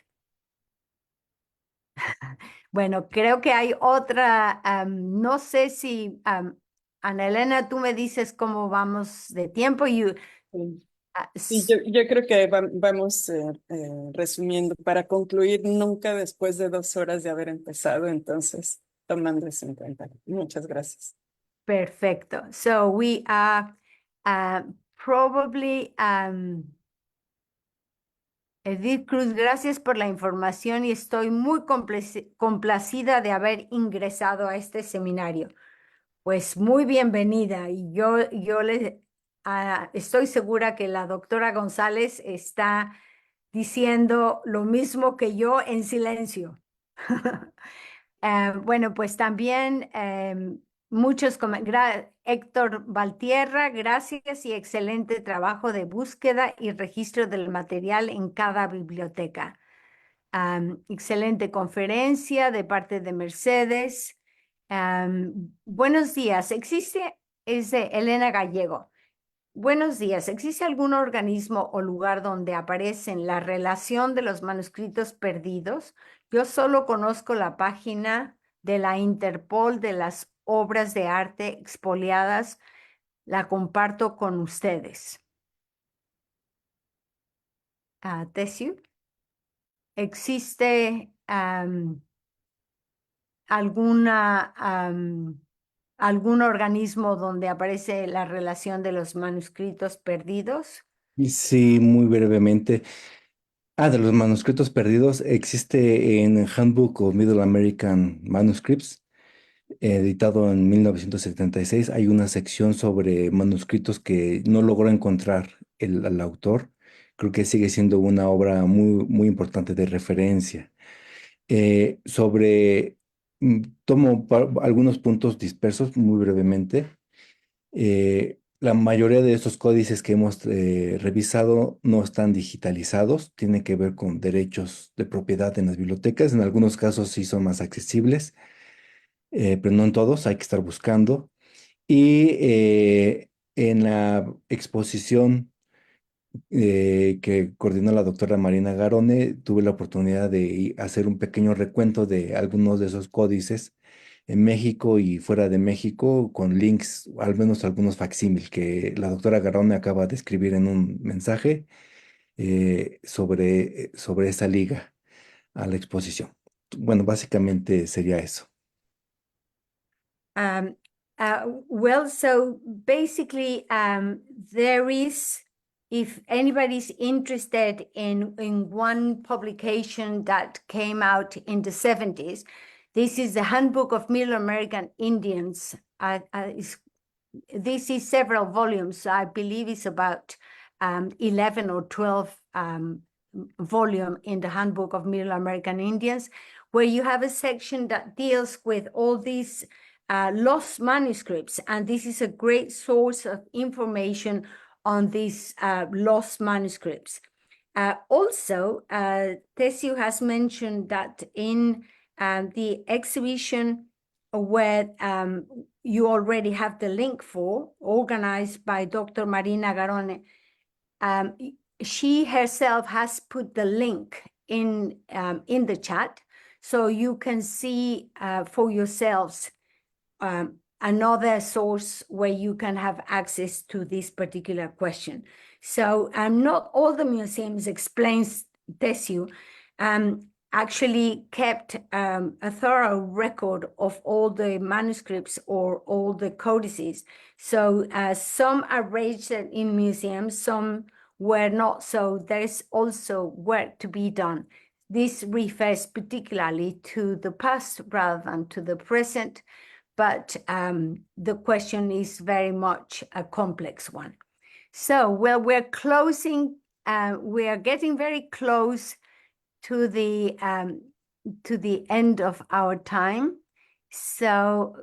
Bueno, creo que hay otra, no sé si, Ana Elena, tú me dices cómo vamos de tiempo. Sí, yo creo que vamos resumiendo. Para concluir, nunca después de 2 horas de haber empezado, entonces tomando eso en cuenta. Muchas gracias. Perfecto. So we are probably... Edith Cruz, gracias por la información y estoy muy complacida de haber ingresado a este seminario. Pues muy bienvenida, y yo estoy segura que la doctora González está diciendo lo mismo que yo en silencio. Bueno, pues también Héctor Valtierra, gracias y excelente trabajo de búsqueda y registro del material en cada biblioteca. Excelente conferencia de parte de Mercedes. Buenos días, es de Elena Gallego. Buenos días, ¿existe algún organismo o lugar donde aparecen la relación de los manuscritos perdidos? Yo solo conozco la página de la Interpol de las obras de arte expoliadas. La comparto con ustedes. Tesio, ¿existe algún organismo donde aparece la relación de los manuscritos perdidos? Y sí, muy brevemente. De los manuscritos perdidos, existe en Handbook of Middle American Manuscripts, editado en 1976. Hay una sección sobre manuscritos que no logró encontrar el autor. Creo que sigue siendo una obra muy, muy importante de referencia. Tomo algunos puntos dispersos muy brevemente. La mayoría de estos códices que hemos revisado no están digitalizados, tiene que ver con derechos de propiedad en las bibliotecas. En algunos casos sí son más accesibles, pero no en todos, hay que estar buscando. Y en la exposición que coordinó la doctora Marina Garone, tuve la oportunidad de hacer un pequeño recuento de algunos de esos códices en México y fuera de México, con links, al menos algunos facsímil que la doctora Garone acaba de escribir en un mensaje sobre esa liga a la exposición. Bueno, básicamente sería eso. Well, so basically, there is if anybody's interested in one publication that came out in the 70s, this is the Handbook of Middle American Indians. This is several volumes. I believe it's about 11 or 12 volume in the Handbook of Middle American Indians, where you have a section that deals with all these lost manuscripts. And this is a great source of information on these lost manuscripts. Also, Tessio has mentioned that in the exhibition where you already have the link for, organized by Dr. Marina Garone, she herself has put the link in the chat, so you can see for yourselves another source where you can have access to this particular question. So not all the museums, explains Tessio, actually kept a thorough record of all the manuscripts or all the codices. So some are registered in museums, some were not. So there's also work to be done. This refers particularly to the past rather than to the present, but the question is very much a complex one. So, well, we're closing, we are getting very close to the end of our time. So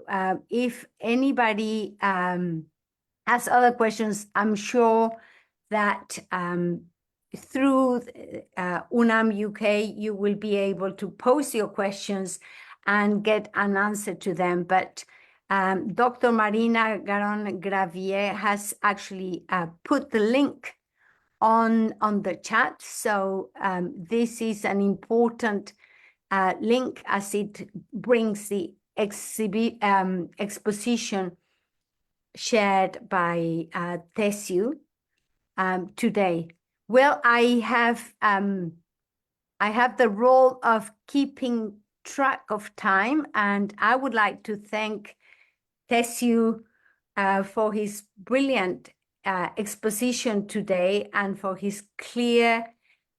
if anybody has other questions, I'm sure that through UNAM UK, you will be able to post your questions and get an answer to them. But Dr. Marina Garon-Gravier has actually put the link on the chat. So this is an important link as it brings the exposition shared by Tessio today. Well, I have the role of keeping track of time, and I would like to thank Tessio for his brilliant exposition today and for his clear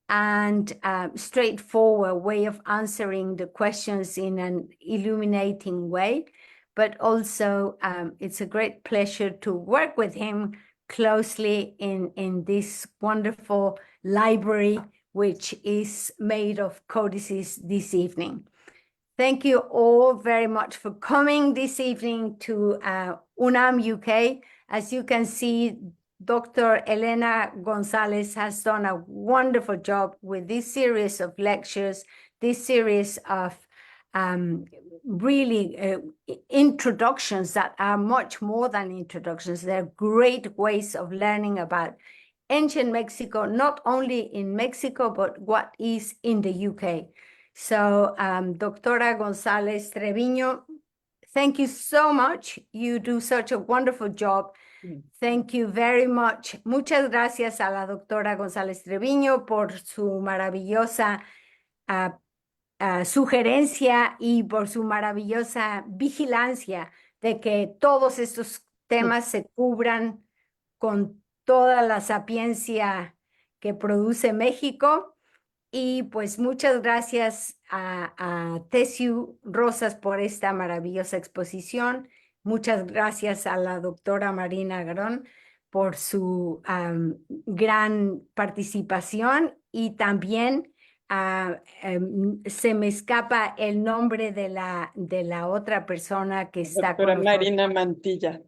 and straightforward way of answering the questions in an illuminating way. But also, it's a great pleasure to work with him closely in this wonderful library, which is made of codices this evening. Thank you all very much for coming this evening to UNAM UK. As you can see, Dr. Elena Gonzalez has done a wonderful job with this series of lectures, this series of really introductions that are much more than introductions. They're great ways of learning about ancient Mexico, not only in Mexico, but what is in the UK. So, Doctora González Treviño, thank you so much. You do such a wonderful job. Thank you very much. Muchas gracias a la doctora González Treviño por su maravillosa sugerencia y por su maravillosa vigilancia de que todos estos temas se cubran con toda la sapiencia que produce México. Y pues muchas gracias a Tessio Rosas por esta maravillosa exposición. Muchas gracias a la doctora Marina Garón por su gran participación, y también se me escapa el nombre de la otra persona que está con nosotros. Marina Mantilla.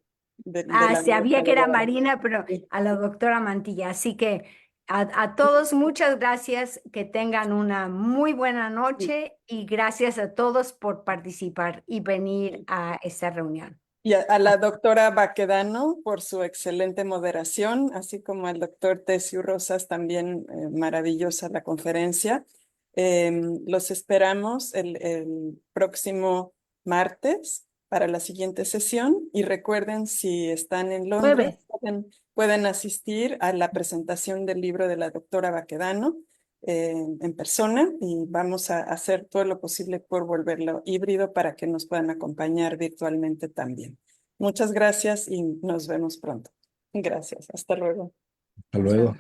Sabía que era Marina, pero a la doctora Mantilla. Así que a todos, muchas gracias, que tengan una muy buena noche, y gracias a todos por participar y venir a esta reunión. Y a la doctora Baquedano por su excelente moderación, así como al doctor Tessio Rosas, también maravillosa la conferencia. Los esperamos el próximo martes para la siguiente sesión, y recuerden, si están en Londres, pueden asistir a la presentación del libro de la doctora Baquedano en persona, y vamos a hacer todo lo posible por volverlo híbrido para que nos puedan acompañar virtualmente también. Muchas gracias y nos vemos pronto. Gracias, hasta luego. Hasta luego.